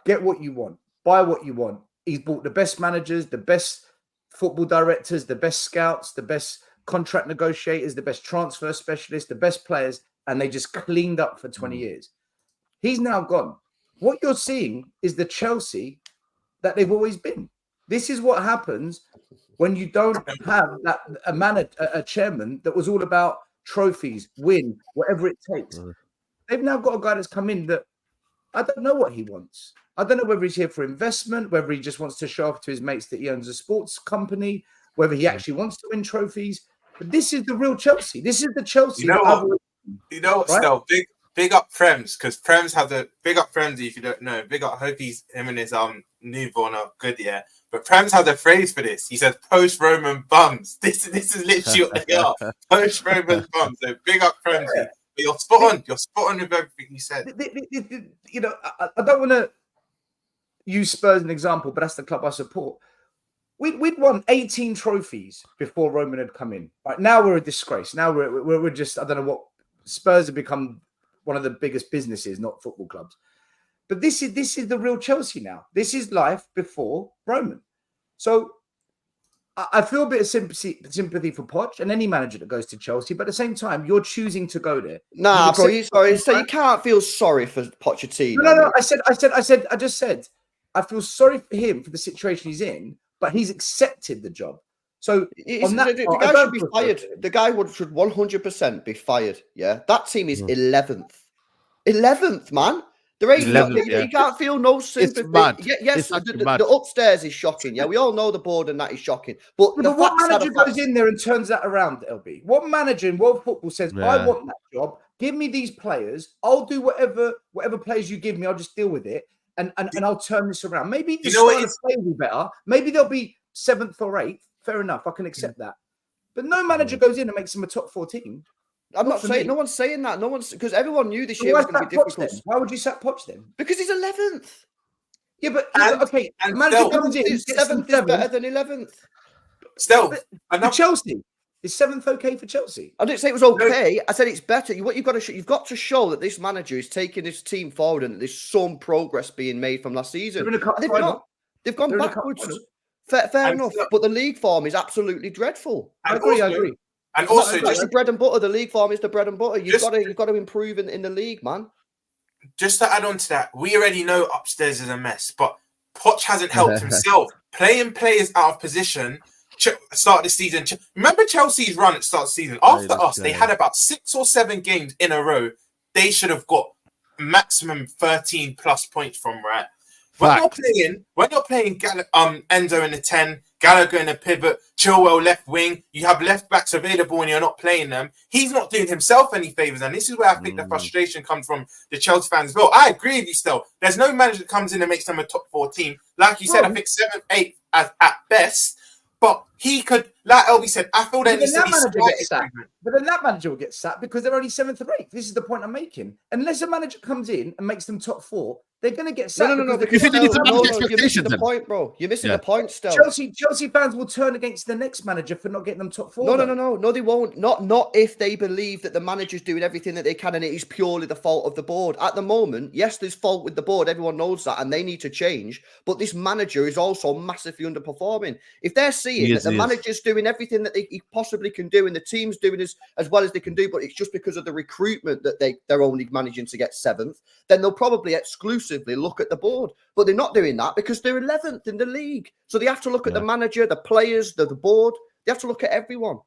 get what you want, buy what you want. He's bought the best managers, the best football directors, the best scouts, the best contract negotiators, the best transfer specialists, the best players, and they just cleaned up for 20 years. He's now gone. What you're seeing is the Chelsea that they've always been. This is what happens when you don't have a chairman that was all about trophies, win, whatever it takes. They've now got a guy that's come in that I don't know what he wants. I don't know whether he's here for investment, whether he just wants to show off to his mates that he owns a sports company, whether he actually wants to win trophies. But this is the real Chelsea. This is the Chelsea. You know what, right? Still, big up Prems, because Prems have the big up Prems. If you don't know, big up. I hope him and his newborn are good, yeah. But Prems had a phrase for this. He said, "Post Roman bums." This is literally what they are. Post Roman bums. So big up Prems. Yeah. But you're spot on. You're spot on with everything you said. You know, I don't want to use Spurs as an example, but that's the club I support. We'd won 18 trophies before Roman had come in. Right now we're a disgrace. Now we're just, I don't know what, Spurs have become one of the biggest businesses, not football clubs. But this is the real Chelsea now. This is life before Roman. So I feel a bit of sympathy for Poch and any manager that goes to Chelsea, but at the same time, you're choosing to go there. Nah, bro, so you can't feel sorry for Pochettino. No. I just said, I feel sorry for him for the situation he's in, but he's accepted the job. So the guy should be fired. The guy should 100% be fired. Yeah, that team is 11th. 11th, man. There ain't 11th, yeah. you can't feel no sympathy. mad. Yes, It's actually the mad. upstairs is shocking. Yeah, we all know the board and that is shocking. But Yeah, the but what facts are manager the goes facts. in there and turns that around, LB? What manager in world football says, I Yeah. want that job, give me these players, I'll do whatever players you give me, I'll just deal with it, and I'll turn this around. Maybe the You know what style of play will be better. Maybe they'll be 7th or 8th. Fair enough, I can accept that. But no manager goes in and makes them a top 4 team. I'm not for saying me. no one's saying that. No one's because everyone knew this So year why was going to be sack Poch difficult. then? Why would you sack Poch then? Because he's 11th. Yeah, but And- okay, and the manager still- comes in, gets them 7th is better 7th. than 11th. Still, For enough. Chelsea, is 7th okay for Chelsea? I didn't say it was okay. I said it's better. What you've got to you've got to show that this manager is taking his team forward and that there's some progress being made from last season. They're in a cup And they've final. not. They've gone They're in a cup backwards. final. Fair And enough. still- But the league form is absolutely dreadful. I agree. And It's also, not- just it's the bread and butter. The league form is the bread and butter. You've Just- got to improve in the league, man. just to add on to that, we already know upstairs is a mess, but Poch hasn't helped himself. Playing players out of position, start of the season. Remember Chelsea's run at start of the season? After us, they had about 6 or 7 games in a row. They should have got maximum 13 plus points from, right? When you're playing Enzo in the 10, Gallagher in the pivot, Chilwell left wing, you have left backs available and you're not playing them. He's not doing himself any favors, and this is where I think the frustration comes from the Chelsea fans as well. I agree with you still. There's no manager that comes in and makes them a top 4 team. Like you said, I think 7th, 8th at best. But he could, like Elby said, I feel there needs to be But then that manager will get sacked because they're only 7th or 8th. This is the point I'm making. Unless a manager comes in and makes them top 4, they're going to get sacked. No. You think they need to manage You're expectations missing the then? point, bro. You're missing Yeah. the point still. Chelsea fans will turn against the next manager for not getting them top 4. No, they won't. Not if they believe that the manager's doing everything that they can and it is purely the fault of the board. At the moment, yes, there's fault with the board. Everyone knows that and they need to change. But this manager is also massively underperforming. If they're seeing that the manager's doing everything that he possibly can do and the team's doing as well as they can do, but it's just because of the recruitment that they're only managing to get 7th, then they'll probably exclusively look at the board. But they're not doing that because they're 11th in the league. So they have to look at the manager, the players, the board. They have to look at everyone.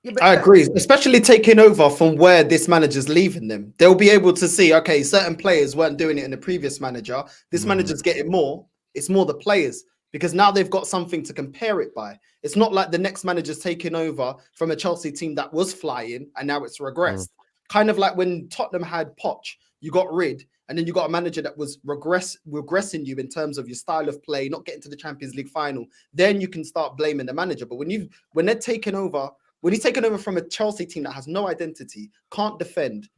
Yeah, but I agree, especially taking over from where this manager's leaving them. They'll be able to see, okay, certain players weren't doing it in the previous manager. This manager's getting more. It's more the players because now they've got something to compare it by. It's not like the next manager's taking over from a Chelsea team that was flying and now it's regressed. Kind of like when Tottenham had Poch, you got rid, and then you got a manager that was regressing you in terms of your style of play, not getting to the Champions League final. Then you can start blaming the manager. But when they're taking over, when he's taken over from a Chelsea team that has no identity, can't defend,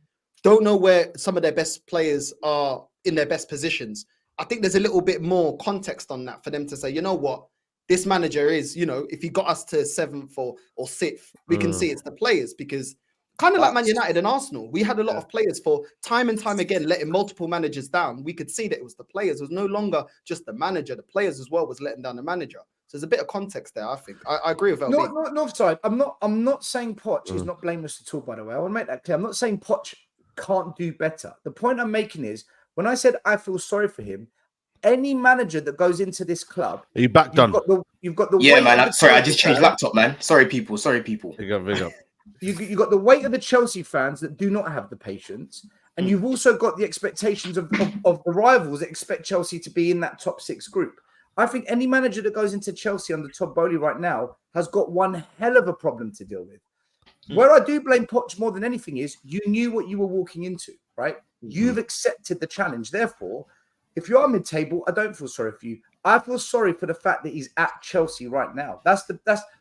don't know where some of their best players are in their best positions, I think there's a little bit more context on that for them to say, you know what, this manager is, if he got us to 7th or 6th, we can see it's the players because kind of like Man United and Arsenal, we had a lot of players for time and time again, letting multiple managers down. We could see that it was the players. It was no longer just the manager. The players as well was letting down the manager. So there's a bit of context there, I think. I agree with LB. No offside. I'm not saying Poch is not blameless at all, by the way. I want to make that clear. I'm not saying Poch can't do better. The point I'm making is when I said I feel sorry for him, any manager that goes into this club, Are you back done? You've got the Yeah, weight man. of the Sorry, I Chelsea just changed fans. laptop, man. Sorry, people. Big up. You got the weight of the Chelsea fans that do not have the patience, and you've also got the expectations of the rivals that expect Chelsea to be in that top 6 group. I think any manager that goes into Chelsea under Todd Bowley right now has got one hell of a problem to deal with. Where I do blame Poch more than anything is you knew what you were walking into, right? You've accepted the challenge. Therefore, if you are mid-table, I don't feel sorry for you. I feel sorry for the fact that he's at Chelsea right now. That's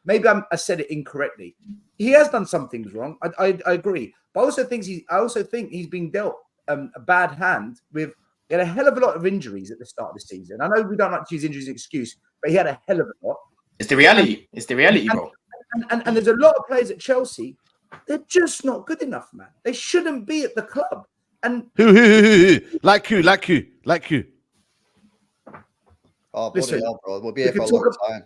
maybe I said it incorrectly. He has done some things wrong. I agree, but I also think he's been dealt a bad hand with. He had a hell of a lot of injuries at the start of the season. I know we don't like to use injuries as an excuse, but he had a hell of a lot. It's the reality. Bro. And there's a lot of players at Chelsea. They're just not good enough, man. They shouldn't be at the club. And Who? Like who? Oh, bloody Listen, hell, bro. We'll be here we for a can long talk time.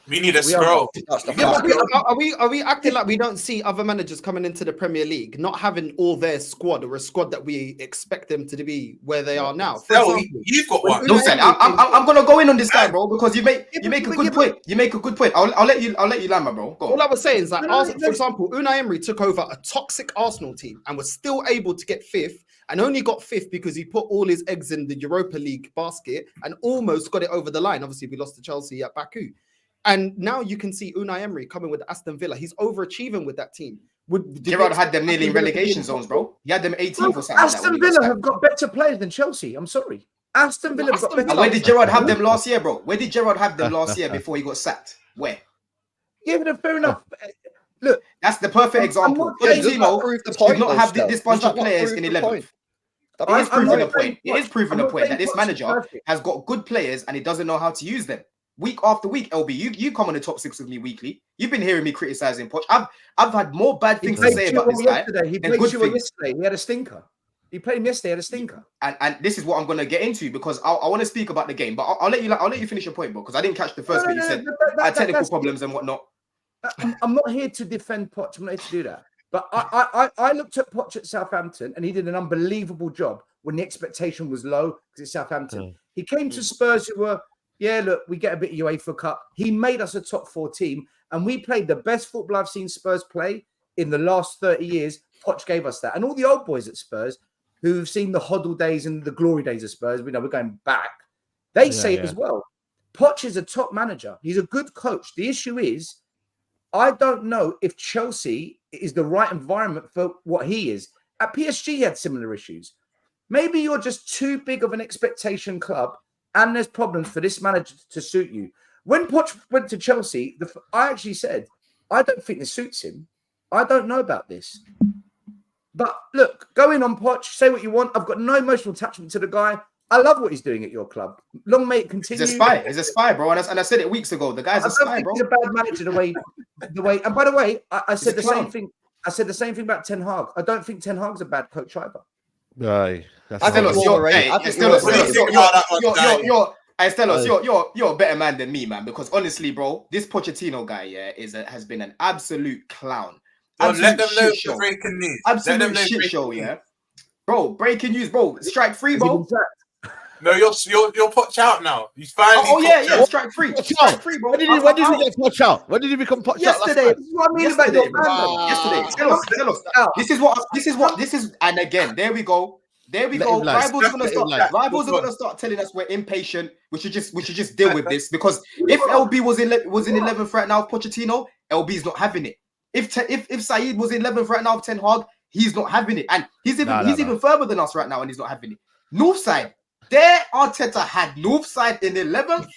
We need a scroll. That's the Yeah, fact. but are we acting like we don't see other managers coming into the Premier League not having all their squad or a squad that we expect them to be where they are now? For No, example, you've got one. Listen, I'm gonna go in on this guy, bro, because you make a good point. You make a good point. I'll let you land, my bro. Go on. all I was saying is that, No, for example, Unai Emery took over a toxic Arsenal team and was still able to get 5th and only got fifth because he put all his eggs in the Europa League basket and almost got it over the line. Obviously, we lost to Chelsea at Baku. And now you can see Unai Emery coming with Aston Villa. He's overachieving with that team. Gerrard had them nearly in relegation zones, bro. He had them 18th or something. Aston Villa have got better players than Chelsea. I'm sorry. Aston Villa have got better. Where did Gerrard have them last year, bro? Where did Gerrard have them last year before he got sacked? Where? Yeah, but fair enough. Look, that's the perfect example. Pochettino did not have this bunch of players in 11th. It is proving a point. It is proving a point that this manager has got good players and he doesn't know how to use them. Week after week, LB, you come on the top 6 with me weekly. You've been hearing me criticizing Poch. I've had more bad things to say about this guy. He played you yesterday. He had a stinker. He played him yesterday. Had a stinker. And this is what I'm going to get into because I want to speak about the game, but I'll let you finish your point, bro. Because I didn't catch the first bit you said. Technical problems and whatnot. I'm not here to defend Poch. I'm not here to do that. But I looked at Poch at Southampton and he did an unbelievable job when the expectation was low because it's Southampton. He came to Spurs who were, yeah, look, we get a bit of UEFA Cup. He made us a top 4 team and we played the best football I've seen Spurs play in the last 30 years. Poch gave us that. And all the old boys at Spurs who've seen the Hoddle days and the glory days of Spurs, we know we're going back. They say it as well. Poch is a top manager. He's a good coach. The issue is, I don't know if Chelsea is the right environment for what he is. At PSG, he had similar issues. Maybe you're just too big of an expectation club and there's problems for this manager to suit you. When Poch went to Chelsea, I actually said, I don't think this suits him. I don't know about this. But look, go in on Poch, say what you want. I've got no emotional attachment to the guy. I love what he's doing at your club. Long may it continue. He's a spy. He's a spy, bro. And I said it weeks ago. The guy's a spy, bro. He's a bad manager. The way. And by the way, I said the same thing. I said the same thing about Ten Hag. I don't think Ten Hag's a bad coach either. Right. You're a better man than me, man. Because honestly, bro, this Pochettino guy, has been an absolute clown. Let them know the breaking news. Absolute shit show, yeah. Bro, breaking news, bro. Strike free, bro. No, you're Poch out now. He's finally. Oh yeah, strike free. Strike free, bro. When did he get Poch out? When did he become Poch out? Yesterday. This is what I mean about your fandom. Yesterday. Tell us. This is. And again, there we go. Rivals are gonna start telling us we're impatient. We should just deal with this because if LB was in 11th right now, Pochettino, LB's not having it. If Saeed was in 11th right now, Ten Hag, he's not having it, and he's even further than us right now, and he's not having it. Northside, there Arteta had Northside in 11th.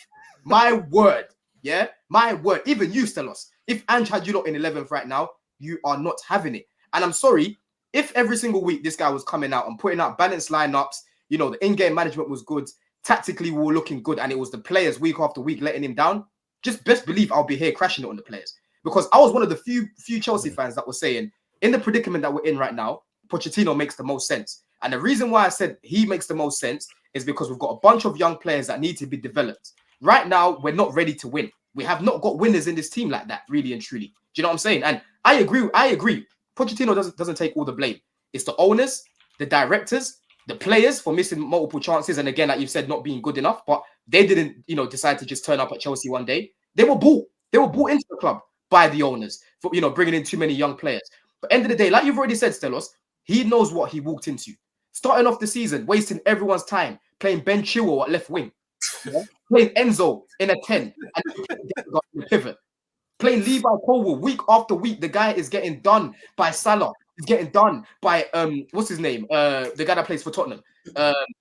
My word, yeah, my word. Even you, Stellos. If Ange had you lot in 11th right now, you are not having it. And I'm sorry, if every single week this guy was coming out and putting out balanced lineups, you know, the in-game management was good, tactically we were looking good, and it was the players week after week letting him down, just best believe I'll be here crashing it on the players. Because I was one of the few Chelsea fans that were saying, in the predicament that we're in right now, Pochettino makes the most sense. And the reason why I said he makes the most sense is because we've got a bunch of young players that need to be developed. Right now, we're not ready to win. We have not got winners in this team like that, really and truly. Do you know what I'm saying? And I agree. Pochettino doesn't take all the blame. It's the owners, the directors, the players for missing multiple chances. And again, like you've said, not being good enough. But they didn't, decide to just turn up at Chelsea one day. They were bought. They were bought into the club by the owners for, bringing in too many young players. But end of the day, like you've already said, Stellos, he knows what he walked into. Starting off the season, wasting everyone's time, playing Ben Chilwell at left wing, playing Enzo in a 10 and pivot, playing Levi Colwill week after week. The guy is getting done by Salah. He's getting done by what's his name? The guy that plays for Tottenham,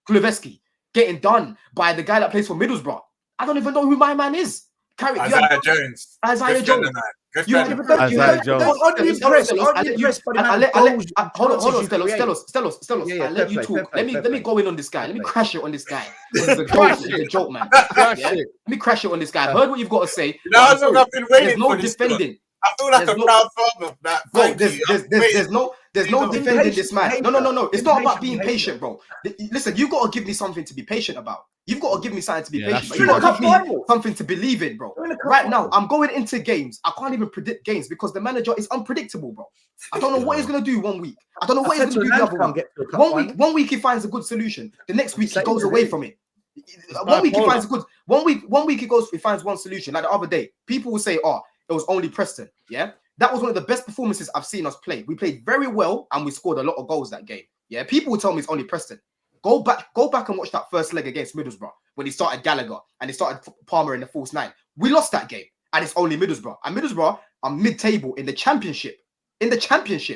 Kuleveski. Getting done by the guy that plays for Middlesbrough. I don't even know who my man is. Isaiah Jones. Isaiah Jones. Hold on, Stellos. Let you talk. Let me go in on this guy. Let me crash it on this guy. He's a joke, man. Let me crash it on this guy. I heard what you've got to say. I've been waiting. There's no defending. I feel like a proud father. Bro, there's no defending this man. No. It's not about being patient, bro. Listen, you've got to give me something to be patient about. You've got to give me something to be patient about. You've got to give me something to believe in, bro. Right now, I'm going into games. I can't even predict games because the manager is unpredictable, bro. I don't know what he's going to do 1 week. I don't know what he's going to do the other one. One week he finds a good solution. The next week he goes away from it. 1 week he finds a good. 1 week he finds one solution. Like the other day, people will say, "Oh, it was only Preston." Yeah, that was one of the best performances I've seen us play. We played very well and we scored a lot of goals that game. Yeah, people will tell me it's only Preston. Go back and watch that first leg against Middlesbrough when he started Gallagher and he started Palmer in the false nine. We lost that game, and it's only Middlesbrough. And Middlesbrough are mid-table in the championship.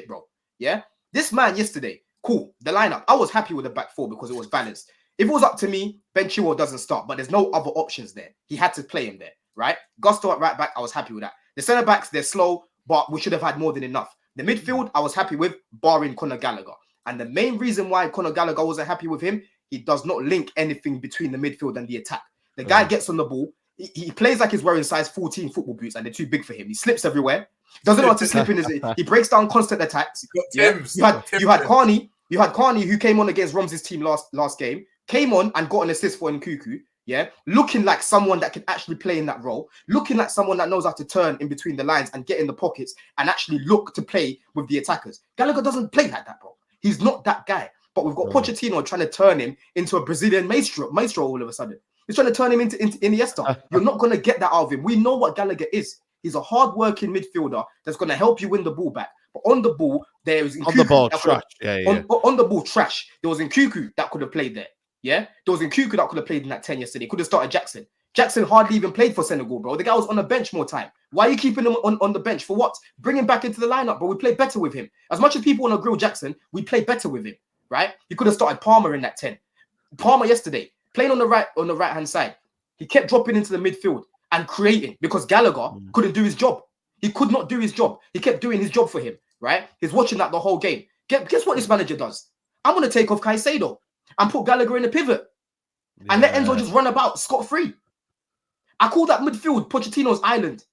Bro. Yeah, this man yesterday, cool. The lineup, I was happy with the back four because it was balanced. If it was up to me, Ben Chilwell doesn't start, but there's no other options there. He had to play him there, right? Gusto at right back, I was happy with that. The centre backs, they're slow, but we should have had more than enough. The midfield, I was happy with, barring Conor Gallagher. And the main reason why Conor Gallagher wasn't happy with him, he does not link anything between the midfield and the attack. The guy gets on the ball, he plays like he's wearing size 14 football boots and they're too big for him. He slips everywhere. Doesn't know how to slip in he breaks down constant attacks. You had Carney who came on against Romsey's team last game, came on and got an assist for Nkuku. Yeah, looking like someone that can actually play in that role, looking like someone that knows how to turn in between the lines and get in the pockets and actually look to play with the attackers. Gallagher doesn't play like that, bro. He's not that guy. But we've got Pochettino trying to turn him into a Brazilian maestro all of a sudden. He's trying to turn him into Iniesta. You're not going to get that out of him. We know what Gallagher is. He's a hard-working midfielder that's going to help you win the ball back. But on the ball, there is Nkuku. On the ball, trash. On the ball, trash. There was Nkuku that could have played there. Yeah? There was Nkuku that could have played in that 10 yesterday. Could have started Jackson. Jackson hardly even played for Senegal, bro. The guy was on the bench more time. Why are you keeping him on the bench? For what? Bring him back into the lineup, bro. We play better with him. As much as people want to grill Jackson, we play better with him, right? You could have started Palmer in that 10. Palmer yesterday, playing on the right-hand side. He kept dropping into the midfield and creating because Gallagher couldn't do his job. He could not do his job. He kept doing his job for him, right? He's watching that the whole game. Guess what this manager does? I'm going to take off Caicedo and put Gallagher in the pivot and let Enzo just run about scot-free. I call that midfield Pochettino's island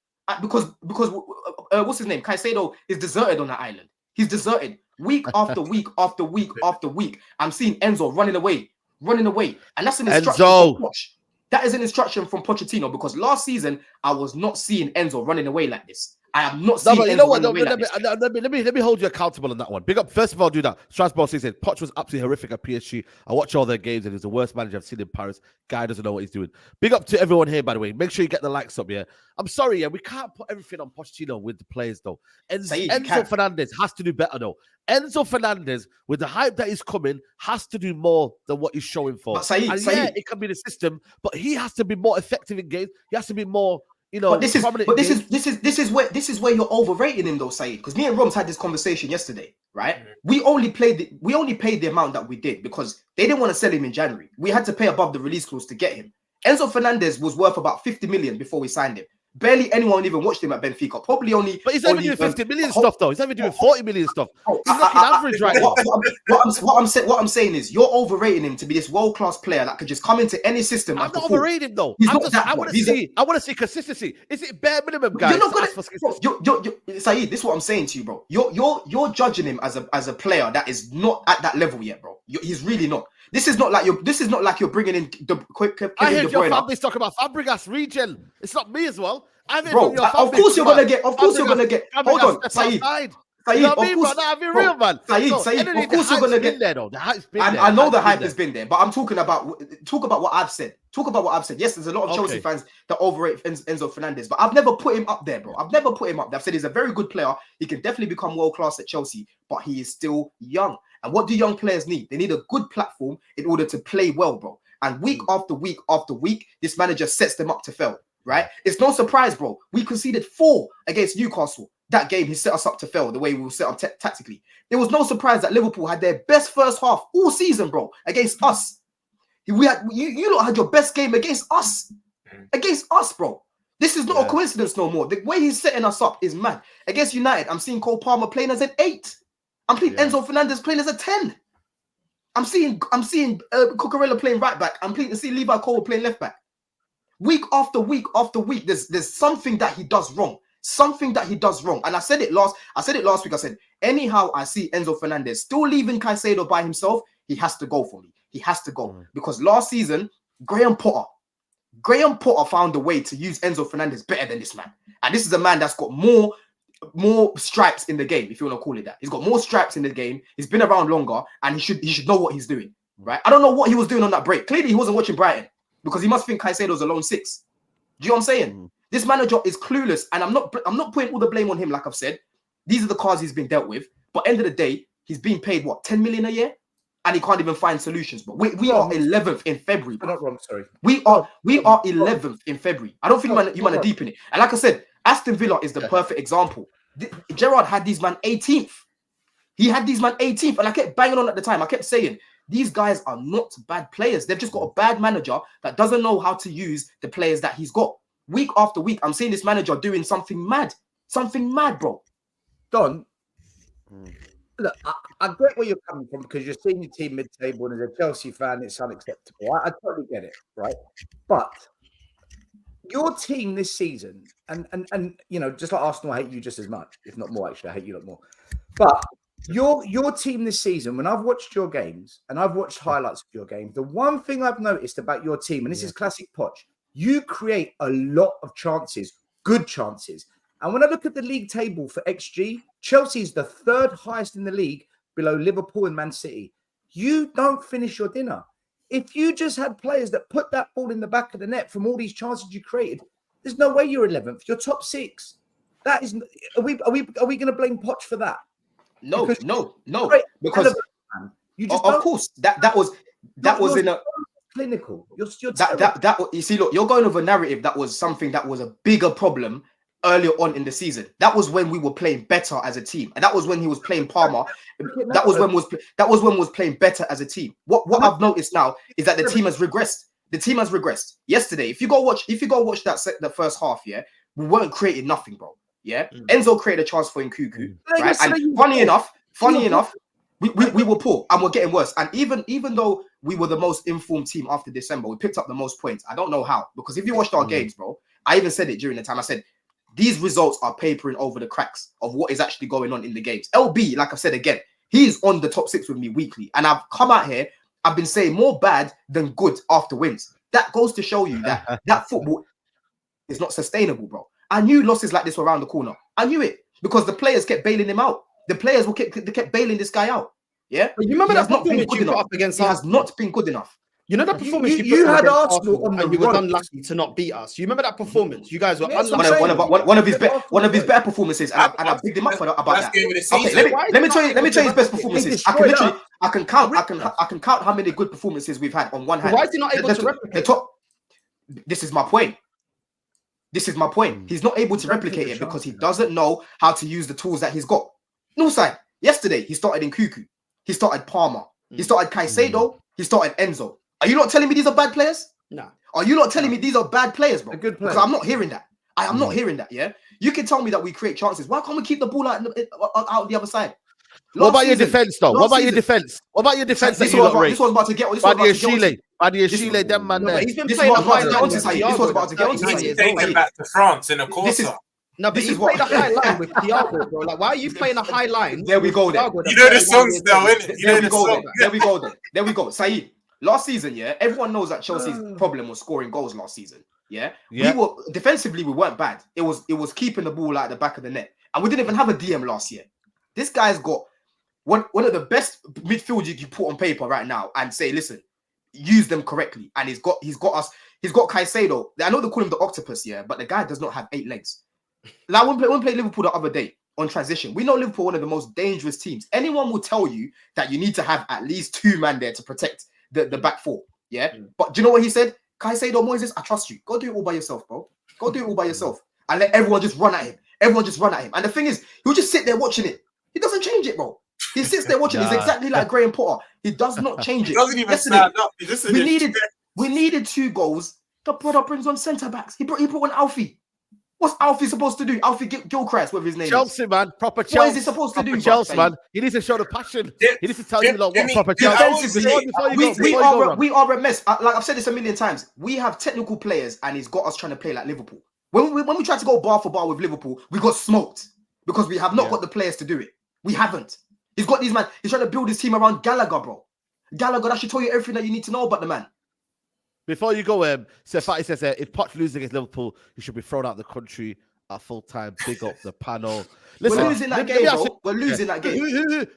because what's his name? Caicedo is deserted on that island. He's deserted week after week after week after week. I'm seeing Enzo running away. And that's an instruction from Poch. That is an instruction from Pochettino because last season I was not seeing Enzo running away like this. I am not seeing Enzo running away like this. Let me hold you accountable on that one. Big up. First of all, do that. Strasbourg said Poch was absolutely horrific at PSG. I watch all their games and he's the worst manager I've seen in Paris. Guy doesn't know what he's doing. Big up to everyone here, by the way. Make sure you get the likes up, yeah. I'm sorry, yeah, we can't put everything on Pochettino with the players, though. Enzo Fernandez has to do better, though. Enzo Fernandez, with the hype that is coming, has to do more than what he's showing for. Yeah, it can be the system, but he has to be more effective in games. He has to be more. This is where you're overrating him though, Saeed. Because me and Roms had this conversation yesterday, right? We only paid the amount that we did because they didn't want to sell him in January. We had to pay above the release clause to get him. Enzo Fernandez was worth about 50 million before we signed him. Barely anyone even watched him at Benfica. Probably only. But he's not even doing 50 million stuff though. He's not even doing 40 million stuff. He's looking average right now. What I'm saying is you're overrating him to be this world-class player that could just come into any system. I'm not overrating him though. I want to see consistency. Is it bare minimum, guys? You're not gonna. Saeed, this is what I'm saying to you, bro. You're judging him as a player that is not at that level yet, bro. He's really not. This is not like you're bringing in I heard your family's talking about Fabregas regen. It's not me as well. Bro, of course you're gonna get. Hold on, Saeed. You know what I mean, bro? I'll be real, man. Saeed, of course you're gonna get there, though. The hype's been there. I know the hype has been there, but I'm talking about what I've said. Talk about what I've said. Yes, there's a lot of Chelsea fans that overrate Enzo Fernandez, but I've never put him up there, bro. I've never put him up there. I've said he's a very good player. He can definitely become world class at Chelsea, but he is still young. And what do young players need? They need a good platform in order to play well, bro. And week after week after week, this manager sets them up to fail, right? It's no surprise, bro. We conceded 4 against Newcastle. That game, he set us up to fail the way we were set up tactically. There was no surprise that Liverpool had their best first half all season, bro, against us. You lot had your best game against us. Against us, bro. This is not a coincidence no more. The way he's setting us up is mad. Against United, I'm seeing Cole Palmer playing as an 8. I'm seeing Enzo Fernandez playing as a 10. I'm seeing Cucurella playing right back. I'm seeing Levi Cole playing left back. Week after week after week, there's something that he does wrong. Something that he does wrong. And I said it last week. I said, anyhow, I see Enzo Fernandez still leaving Caicedo by himself. He has to go for me. He has to go. Because last season, Graham Potter found a way to use Enzo Fernandez better than this man. And this is a man that's got more stripes in the game, if you want to call it that. He's got more stripes in the game. He's been around longer, and he should know what he's doing, right? I don't know what he was doing on that break. Clearly, he wasn't watching Brighton because he must think Caicedo's a lone 6. Do you know what I'm saying? This manager is clueless, and I'm not putting all the blame on him. Like I've said, these are the cards he's been dealt with. But end of the day, he's being paid what, 10 million a year? and he can't even find solutions. But we are 11th in February. You're not wrong, sorry. We are 11th in February. I don't think you man are deep in it. And like I said, Aston Villa is the perfect example. Gerrard had these man 18th. He had these man 18th, and I kept banging on at the time. I kept saying, these guys are not bad players. They've just got a bad manager that doesn't know how to use the players that he's got. Week after week, I'm seeing this manager doing something mad. Something mad, bro. Don, look, I get where you're coming from because you're seeing your team mid-table and as a Chelsea fan, it's unacceptable. I totally get it, right? But your team this season, and you know, just like Arsenal, I hate you just as much, if not more, actually. I hate you a lot more. But your team this season, when I've watched your games and I've watched highlights of your game, the one thing I've noticed about your team, and this is classic Poch, you create a lot of chances, good chances. And when I look at the league table for XG, Chelsea is the third highest in the league below Liverpool and Man City. You don't finish your dinner. If you just had players that put that ball in the back of the net from all these chances you created, there's no way you're 11th. You're top 6. That is, are we going to blame Poch for that? No. Because you just of course that was in a clinical. You're you see, look, you're going over a narrative that was something that was a bigger problem earlier on in the season. That was when we were playing better as a team, and that was when he was playing Palmer. That was when was playing better as a team. What I've noticed now is that the team has regressed. The team has regressed. Yesterday, if you go watch the first half, yeah, we weren't creating nothing, bro. Yeah, Enzo created a chance for Nkuku, right? And funny enough, we were poor and we're getting worse. And even though we were the most informed team after December, we picked up the most points. I don't know how, because if you watched our games, bro, I even said it during the time. I said these results are papering over the cracks of what is actually going on in the games. LB, like I've said again, he's on the top 6 with me weekly, and I've come out here. I've been saying more bad than good after wins. That goes to show you that football is not sustainable, bro. I knew losses like this were around the corner. I knew it because the players kept bailing him out. The players kept bailing this guy out. Yeah, but you remember that performance you put up against Arsenal? He has not been good enough. You know that performance you had Arsenal on the and you were unlucky to not beat us. You remember that performance? You guys were unlucky. One of his better performances, and I picked him up about that. Okay, let me tell you his best performances. I can count how many good performances we've had on one hand. Why is he not able to replicate? This is my point. He's not able to replicate it because he doesn't know how to use the tools that he's got. No side. Yesterday, he started Nkuku. He started Palmer. He started Caicedo. He started Enzo. Are you not telling me these are bad players? No. Are you not telling me these are bad players, bro? Good players. Because I'm not hearing that. I am not hearing that, yeah? You can tell me that we create chances. Why can't we keep the ball out the other side? What about your defense, though? What about your defense? What about your defense? This was about to get on. Badia, them man there. He's been playing a high line. This was about to get on. Taking back to France in a quarter. No, but he's played a high line with Thiago, bro. Like, why are you playing a high line? There we go. You know the songs now, innit? There we go. Saeed, last season, yeah, everyone knows that Chelsea's problem was scoring goals last season. Yeah, we were defensively, we weren't bad. It was keeping the ball at the back of the net, and we didn't even have a DM last year. This guy's got one of the best midfield you can put on paper right now, and say, listen, use them correctly. And he's got Caicedo. I know they call him the octopus, yeah, but the guy does not have 8 legs. Like when we played Liverpool the other day on transition, we know Liverpool one of the most dangerous teams. Anyone will tell you that you need to have at least 2 men there to protect the back 4. Yeah, but do you know what he said? Caicedo, Moises, I trust you. Go do it all by yourself, bro. Go do it all by yourself, and let everyone just run at him. And the thing is, he'll just sit there watching it. He doesn't change it, bro. He sits there watching. He's exactly like Graham Potter. He does not change it. He doesn't even stand up. We needed 2 goals. The brother brings on centre backs. He brought on Alfie. What's Alfie supposed to do? Alfie Gilchrist, whatever his name Chelsea, is. Man. Proper Chelsea. What is he supposed to do? Chelsea, man. He needs to show the passion. He needs to tell you what proper Chelsea. We are a mess. Like I've said this a million times. We have technical players, and he's got us trying to play like Liverpool. When we tried to go bar for bar with Liverpool, we got smoked because we have not got the players to do it. We haven't. He's got these man. He's trying to build his team around Gallagher, bro. Gallagher, that should tell you everything that you need to know about the man. Before you go, Sefati says if Poch loses against Liverpool, he should be thrown out of the country at full time. Big up the panel. Listen, we're losing that game, bro. We're losing that game.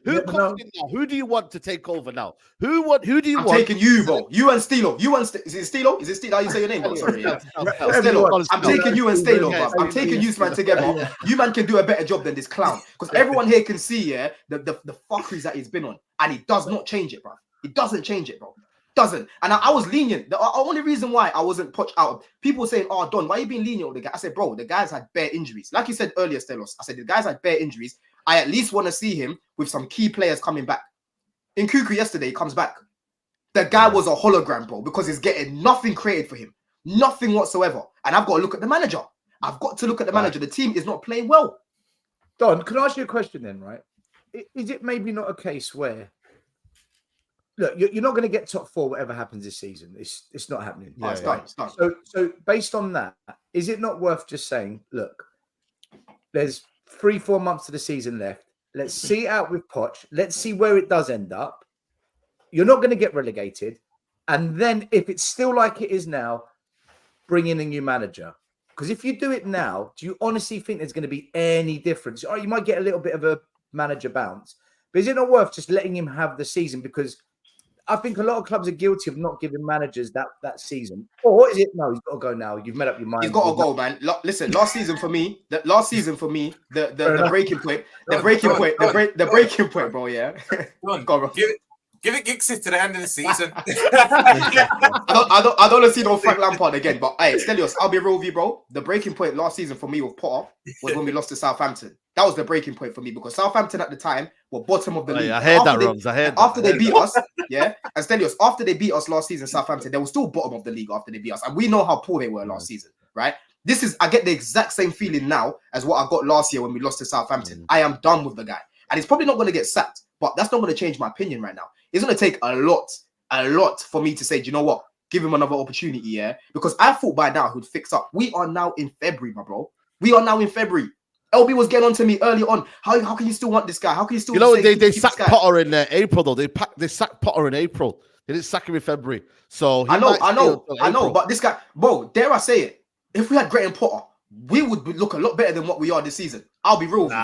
Who comes in now? Who do you want to take over now? Who do you want? I'm taking you, bro. You and Stilo. Is it Stilo? Is it Stilo? How you say your name? Sorry. Stilo. I'm taking you and Stilo, bro. I'm taking you, man, together. You man can do a better job than this clown. Because everyone here can see, the fuckeries that he's been on. And he does not change it, bro. It doesn't change it, bro. Doesn't. And I was lenient. The only reason why I wasn't Poch out, people saying, "Oh, Don, why are you being lenient with the guy?" I said, "Bro, the guy's had bare injuries." Like you said earlier, Stelos. I said the guy's had bare injuries. I at least want to see him with some key players coming back. In Kuku yesterday, he comes back. The guy was a hologram, bro, because he's getting nothing created for him. Nothing whatsoever. And I've got to look at the manager. I've got to look at the manager. The team is not playing well. Don, can I ask you a question then, right? Is it maybe not a case where, look, you're not going to get top 4 whatever happens this season. It's not happening. Yeah, it's done. So based on that, is it not worth just saying, look, there's 3-4 months of the season left. Let's see it out with Poch. Let's see where it does end up. You're not going to get relegated. And then if it's still like it is now, bring in a new manager. Because if you do it now, do you honestly think there's going to be any difference? Or you might get a little bit of a manager bounce. But is it not worth just letting him have the season? Because I think a lot of clubs are guilty of not giving managers that season. Or is it, no, he's got to go now. You've made up your mind. He's got to go, man. Listen, last season for me, the breaking point, bro, yeah. Give it Giggsy to the end of the season. I don't want to see no Frank Lampard again, but hey, Stelios, I'll be real with you, bro. The breaking point last season for me with Potter was when we lost to Southampton. That was the breaking point for me because Southampton at the time were bottom of the league. I heard that, Roms. After they beat us, yeah, and Stelios, after they beat us last season, Southampton, they were still bottom of the league after they beat us, and we know how poor they were last season, right? I get the exact same feeling now as what I got last year when we lost to Southampton. I am done with the guy, and he's probably not going to get sacked, but that's not going to change my opinion right now. It's going to take a lot for me to say, do you know what? Give him another opportunity, yeah? Because I thought by now he'd fix up. We are now in February, my bro. We are now in February. LB was getting on to me early on. How can you still want this guy? How can you still? You know, they sacked Potter in April though. They sacked Potter in April. They didn't sack him in February. So I know. But this guy, bro, dare I say it? If we had Graham Potter, we would look a lot better than what we are this season. I'll be real with you.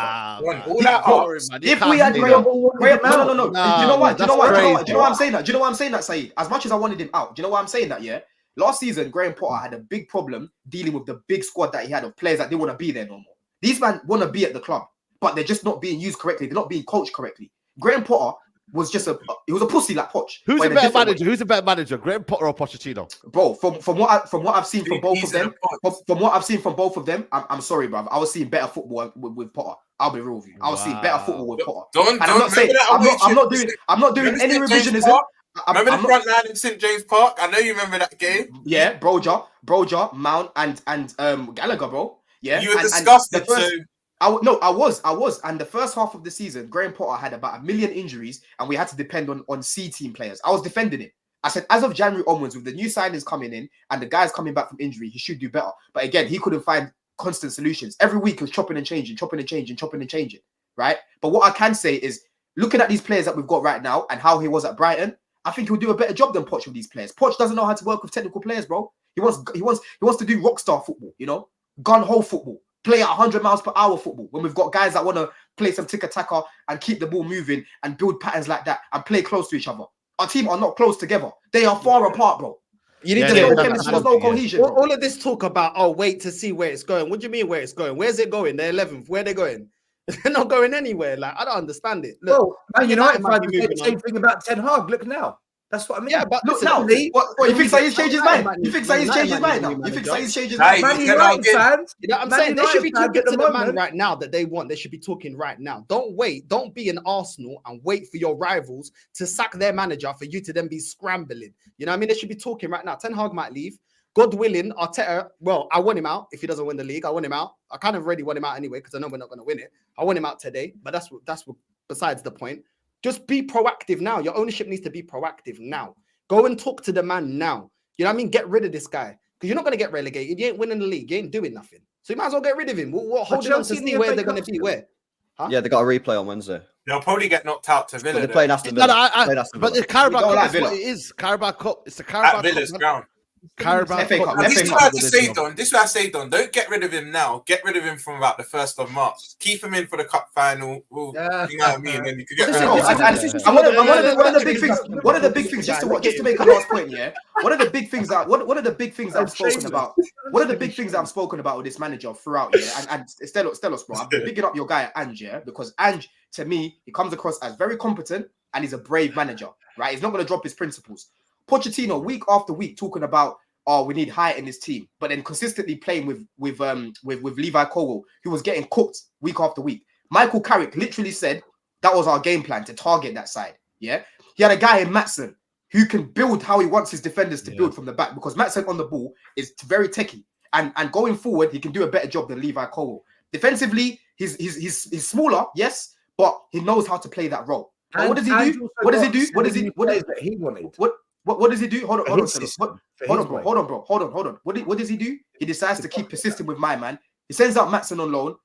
If we had Graham, no. Do you know why? Do you know why I'm saying that? Do you know why I'm saying that, Saeed? As much as I wanted him out, do you know why I'm saying that? Yeah. Last season, Graham Potter had a big problem dealing with the big squad that he had of players that didn't want to be there no more. These men want to be at the club, but they're just not being used correctly. They're not being coached correctly. Graham Potter was just he was a pussy like Poch. Who's a better manager? Who's a better manager, Graham Potter or Pochettino? Bro, from what I've seen from both of them, from what I've seen from both of them, I'm sorry, bro. I was seeing better football with Potter. I'll be real with you. I was seeing better football with Potter. I'm not doing any revisionism. Remember the front line in St James Park? I know you remember that game. Yeah, Broja, Mount, and Gallagher, bro. Yeah, you were disgusted too. I was. And the first half of the season, Graham Potter had about 1 million injuries, and we had to depend on C team players. I was defending it. I said, as of January onwards, with the new signings coming in and the guys coming back from injury, he should do better. But again, he couldn't find constant solutions. Every week he was chopping and changing, right? But what I can say is, looking at these players that we've got right now and how he was at Brighton, I think he'll do a better job than Poch with these players. Poch doesn't know how to work with technical players, bro. He wants to do rock star football, you know, gun-ho football. Play at 100 miles per hour football when we've got guys that want to play some tick-a-tacker and keep the ball moving and build patterns like that and play close to each other. Our team are not close together. They are far apart, bro. You need there's no cohesion. All of this talk about, wait to see where it's going. What do you mean where it's going? Where's it going? They're 11th. Where are they going? They're not going anywhere. Like, I don't understand it. Look, Man United might be the same thing about Ten Hag. Look now. That's what I mean. Yeah, but look now. What, you think Saeed's changed his mind? You think Saeed's changed his mind now? You think Saeed's changed his mind? Man United fans. You know what I'm saying? They should be talking to the man right now that they want. They should be talking right now. Don't wait. Don't be an Arsenal and wait for your rivals to sack their manager for you to then be scrambling. You know what I mean? They should be talking right now. Ten Hag might leave. God willing, Arteta, well, I want him out if he doesn't win the league. I want him out. I kind of already want him out anyway because I know we're not going to win it. I want him out today, but that's besides the point. Just be proactive now. Your ownership needs to be proactive now. Go and talk to the man now. You know what I mean? Get rid of this guy because you're not going to get relegated. You ain't winning the league. You ain't doing nothing. So you might as well get rid of him. We'll hold on to see where they're going to be. Where? Huh? Yeah, they got a replay on Wednesday. They'll probably get knocked out to Villa. They're playing Aston Villa. But the Carabao Cup is what it is. Carabao Cup. It's the Carabao Cup. At Villa's ground. Carabao Cup. This is what I say, Don. This is what I say, Don. Don't get rid of him now. Get rid of him from about the 1st of March. Keep him in for the cup final. You know what I mean? And then you could get rid of him. One of the big things, just to make a last point, yeah. One of the big things that I've spoken about. One of the big things I've spoken about with this manager throughout, yeah. And Stelos, bro, I've been bigging up your guy Ange, yeah, because Ange, to me, he comes across as very competent and he's a brave manager, right? He's not going to drop his principles. Pochettino, week after week, talking about, oh, we need height in this team, but then consistently playing with Levi Colwill, who was getting cooked week after week. Michael Carrick literally said that was our game plan to target that side. Yeah, he had a guy in Maatsen who can build how he wants his defenders to build from the back, because Maatsen on the ball is very techie, and going forward he can do a better job than Levi Colwill. Defensively, he's smaller, yes, but he knows how to play that role. What does he do? What does he do? What does he? What does he do? Hold on, bro. What does he do? He decides to keep persisting with my man. He sends out Maatsen on loan.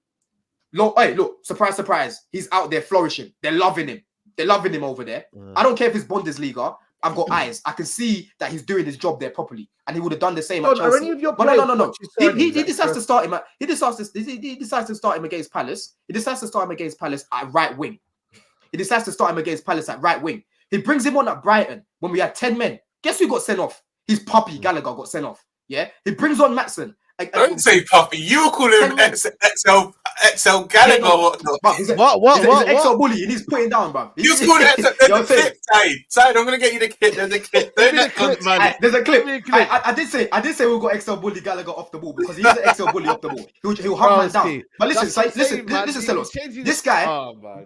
Hey, look, surprise, surprise. He's out there flourishing. They're loving him. They're loving him over there. I don't care if it's Bundesliga. I've got eyes. I can see that he's doing his job there properly, and he would have done the same at Chelsea. No. He decides to start him. He decides to start him against Palace. He decides to start him against Palace at right wing. He decides to start him against Palace at right wing. He brings him on at Brighton when we had 10 men. Guess who got sent off? His puppy Gallagher got sent off. Yeah. He brings on Maatsen. Don't say puppy. You call him XL Gallagher. What? He's an XL bully, and he's putting down, bro. You called it Side, I'm gonna get you the clip. There's a clip. There's a clip. I did say we'll go XL bully Gallagher off the ball, because he's an XL bully off the ball. He'll hunt man down. But listen, Celos. This guy,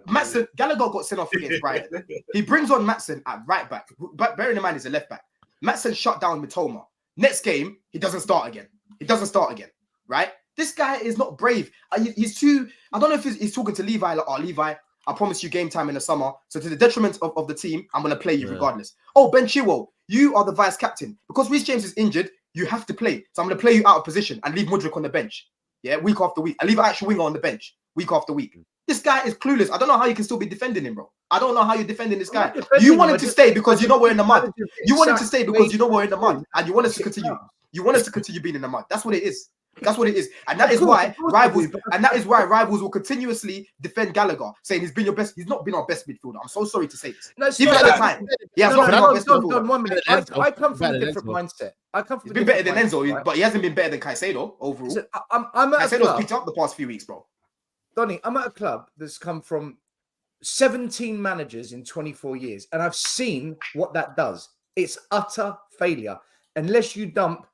Maatsen, Gallagher got sent off against Brighton. He brings on Maatsen at right back. But bearing in mind he's a left back. Maatsen shut down Mitoma. Next game, he doesn't start again. Right? This guy is not brave. He's too. I don't know if he's talking to Levi like, oh, Levi, I promise you game time in the summer. So to the detriment of the team, I'm going to play you regardless. Oh, Ben Chilwell, you are the vice captain. Because Reece James is injured, you have to play. So I'm going to play you out of position and leave Mudryk on the bench. Yeah, week after week. I leave an actual winger on the bench week after week. This guy is clueless. I don't know how you can still be defending him, bro. I don't know how you're defending this guy. You want him to stay because you know we're in the mud. You want him to stay because you know we're in the mud. And you want us to continue. You want us to continue being in the mud. That's what it is. That's what it is. And that is why rivals will continuously defend Gallagher, saying he's been your best. He's not been our best midfielder. I'm so sorry to say this. Even at the time. He has not been our best midfielder. 1 minute. I come from a different mindset. He's been better than Enzo, but he hasn't been better than Caicedo overall. So I'm at Caicedo's picked up the past few weeks, bro. Donny, I'm at a club that's come from 17 managers in 24 years, and I've seen what that does. It's utter failure. Unless you dump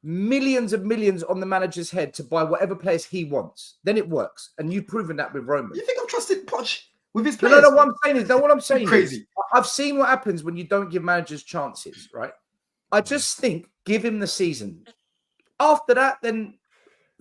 millions of millions on the manager's head to buy whatever players he wants, then it works. And you've proven that with Roman. You think I'm trusting Poch with his players? No, what I'm saying is, crazy. I've seen what happens when you don't give managers chances, right? I just think give him the season. After that, then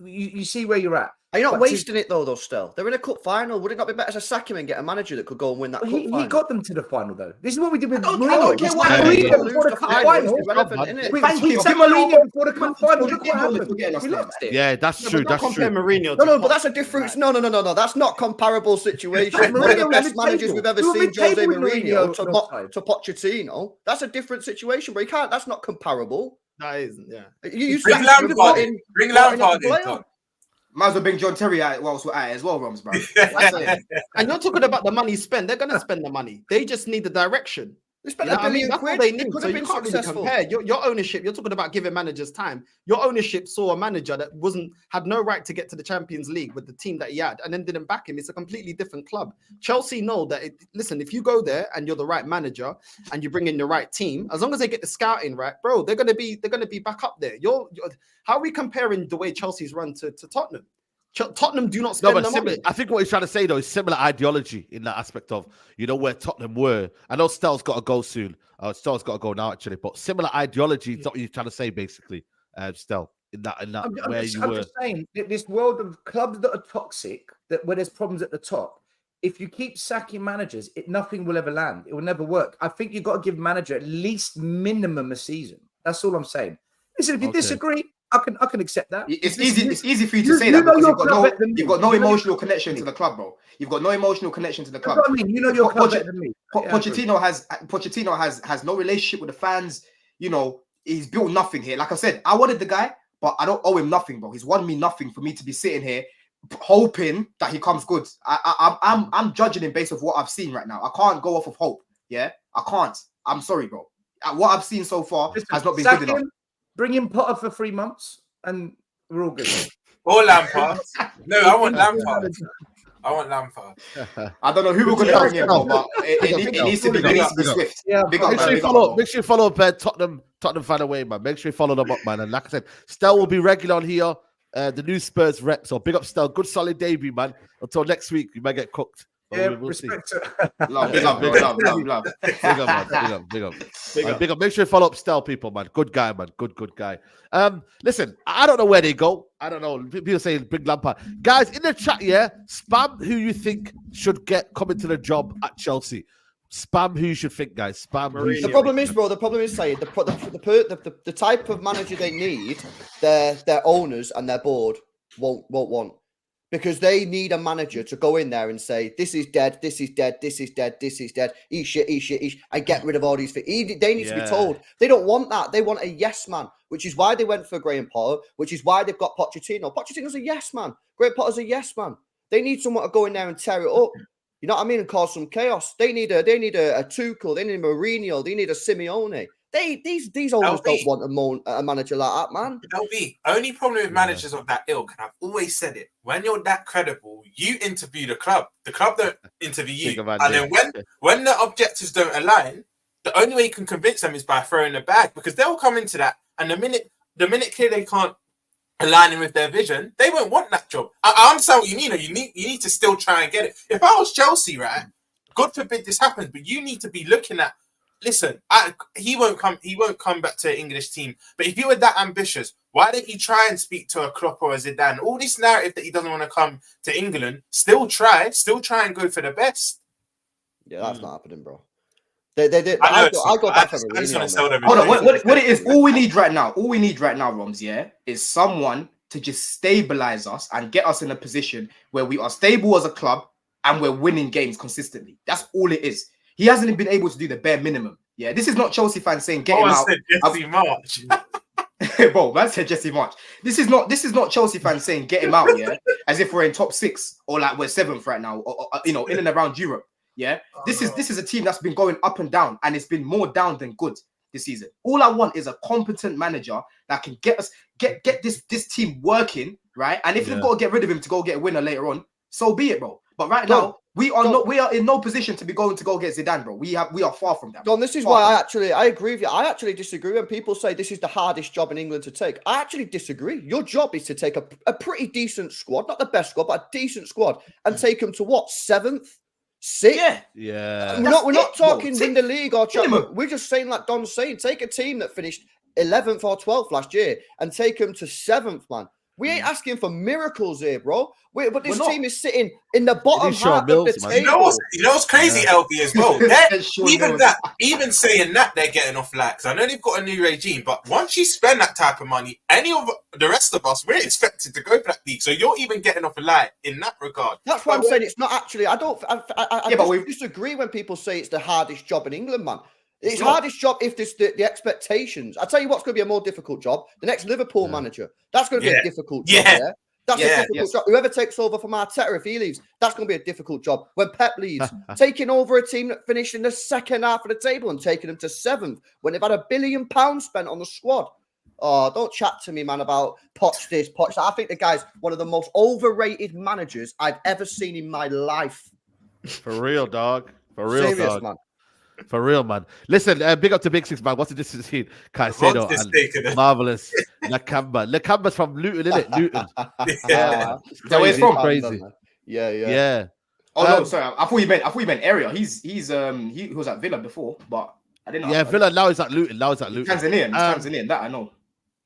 you see where you're at. Are you not wasting it though, still? They're in a cup final. Would it not be better to sack him and get a manager that could go and win that cup final? He got them to the final, though. This is what we did with Mourinho. I don't care what Mourinho before the cup final. We sacked Mourinho before the cup final. Look what happened. We lost it. Yeah, that's true. That's true. Mourinho. No, but that's a difference. No. That's not comparable situation. One of the best managers we've ever seen, Jose Mourinho, to Pochettino. That's a different situation, but you can't. That's not comparable. That isn't. Yeah. Bring Lampard in. Bring Lampard in. Might as well bring John Terry out whilst we're at it as well, Roms, bro. And you're talking about the money spent. They're going to spend the money. They just need the direction. They spent $1 billion that's quid. all they need. Could So have you been can't really successful. compare. Your ownership, you're talking about giving managers time. Your ownership saw a manager that had no right to get to the Champions League with the team that he had and then didn't back him. It's a completely different club. Chelsea know that, listen, if you go there and you're the right manager and you bring in the right team, as long as they get the scouting right, bro, they're going to be back up there. How are we comparing the way Chelsea's run to Tottenham? Tottenham do not spend the money. I think what he's trying to say though is similar ideology in that aspect of where Tottenham were. I know Stell's got to go soon. Stell's got to go now actually, but similar ideology is what you're trying to say basically, Stell. In that I'm just saying this world of clubs that are toxic, where there's problems at the top. If you keep sacking managers, nothing will ever land. It will never work. I think you've got to give manager at least minimum a season. That's all I'm saying. Listen, if you disagree, I can accept that. It's easy for you to say that because you've got no emotional connection to the club, bro. You've got no emotional connection to the club. That's what I mean. You know your club better than me. Pochettino has no relationship with the fans. He's built nothing here. Like I said, I wanted the guy, but I don't owe him nothing, bro. He's won me nothing for me to be sitting here hoping that he comes good. I'm judging him based off what I've seen right now. I can't go off of hope. Yeah, I can't. I'm sorry, bro. What I've seen so far has not been good enough. Bring in Potter for 3 months, and we're all good. Or Lampard. No, I want Lampard. I want Lampard. I don't know who we're going to bring in, but it needs to be Swift. Yeah, Big up, Make sure man, you big up, follow. bro. Make sure you follow Tottenham fan away, man. Make sure you follow them up, man. And like I said, Stel will be regular on here. The new Spurs rep. So big up, Stel. Good solid debut, man. Until next week, you might get cooked. But Yeah, we'll see. respect to Love, big up, bro. Love. Big up, man. Big up. Big up. Make sure you follow up Stel, people, man. Good guy, man. Good guy. Listen, I don't know where they go. I don't know. People saying bring Lampard. Guys, in the chat, yeah, spam who you think should come into the job at Chelsea. Spam who you should think, guys. Spam who you The should problem think. is, bro. The problem is, Sayed, the type of manager they need, their owners and their board won't want, because they need a manager to go in there and say, "This is dead. This is dead. This is dead. This is dead. Eat shit. And get rid of all these things." They need to be told. They don't want that. They want a yes man, which is why they went for Graham Potter. Which is why they've got Pochettino. Pochettino's a yes man. Graham Potter's a yes man. They need someone to go in there and tear it up. You know what I mean? And cause some chaos. They need a Tuchel. They need a Mourinho. They need a Simeone. These owners don't want a manager like that, man. LB, only problem with managers of that ilk, and I've always said it, when you're that credible, you interview the club. The club don't interview you. And then when the objectives don't align, the only way you can convince them is by throwing a bag, because they'll come into that, and the minute clear they can't aligning with their vision, they won't want that job. I understand what you mean. You need to still try and get it. If I was Chelsea, right, God forbid this happens, but you need to be looking at, listen, he won't come back to an English team. But if you were that ambitious, why don't you try and speak to a Klopp or a Zidane? All this narrative that he doesn't want to come to England, still try and go for the best. Yeah, that's not happening, bro. I got back from Mourinho. Hold on, what it is, all we need right now, Roms, is someone to just stabilize us and get us in a position where we are stable as a club and we're winning games consistently. That's all it is. He hasn't been able to do the bare minimum. Yeah, this is not Chelsea fans saying get him out. Jesse March. Bro, man said Jesse March. This is not Chelsea fans saying get him out, yeah, as if we're in top 6 or like we're 7th right now, or in and around Europe. Yeah, this is a team that's been going up and down, and it's been more down than good this season. All I want is a competent manager that can get this team working, right? And if they've got to get rid of him to go get a winner later on, so be it, bro. But right now, we are in no position to go get Zidane, bro. We are far from that. Don, this is why I agree with you. I actually disagree when people say this is the hardest job in England to take. I actually disagree. Your job is to take a pretty decent squad, not the best squad, but a decent squad, and take them to what, 7th? 6th? Yeah. We're not talking win the league or champion. We're just saying, like Don's saying, take a team that finished 11th or 12th last year and take them to 7th, man. We ain't asking for miracles here, bro. But this team is sitting in the bottom half of the table. You know what's crazy, LB, as well? Even saying that, they're getting off lax. I know they've got a new regime, but once you spend that type of money, any of the rest of us, we're expected to go for that league. So you're even getting off a light in that regard. That's why I'm saying it's not actually. I disagree when people say it's the hardest job in England, man. It's the hardest job if this the expectations. I tell you what's going to be a more difficult job. The next Liverpool manager. That's going to be a difficult job. Yeah. That's a difficult job. Whoever takes over from Arteta, if he leaves, that's going to be a difficult job. When Pep leaves, taking over a team that finished in the second half of the table and taking them to 7th when they've had £1 billion spent on the squad. Oh, don't chat to me, man, about Poch this, Poch that. I think the guy's one of the most overrated managers I've ever seen in my life. For real, dog. For real, Serious, dog. man. For real, man. Listen, big up to Big Six, man. What's the distance between Caicedo and marvelous Nakamba's from Luton, isn't it? Luton. Is that where he's from? Crazy. Yeah. Oh no, sorry. I thought you meant area. He was at Villa before, but I didn't know. Yeah, Villa now he's at Luton. Tanzanian. That I know.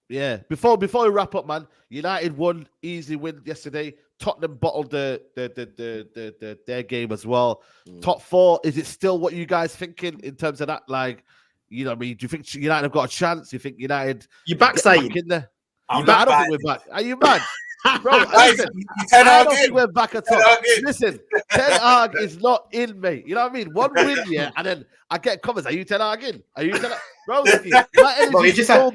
Yeah. Before we wrap up, man, United won, easy win yesterday. Tottenham bottled their game as well. Top 4, is it still what you guys thinking in terms of that? Like, you know what I mean? Do you think United have got a chance? Do you think United you back saying in there? I don't think we're back. Are you mad? Bro, listen, I don't think we're back at all. Listen, Ten Hag is not in, mate. You know what I mean? One win, and then I get comments. Are you Ten Hag in? Are you Ten Hag? Bro, you just had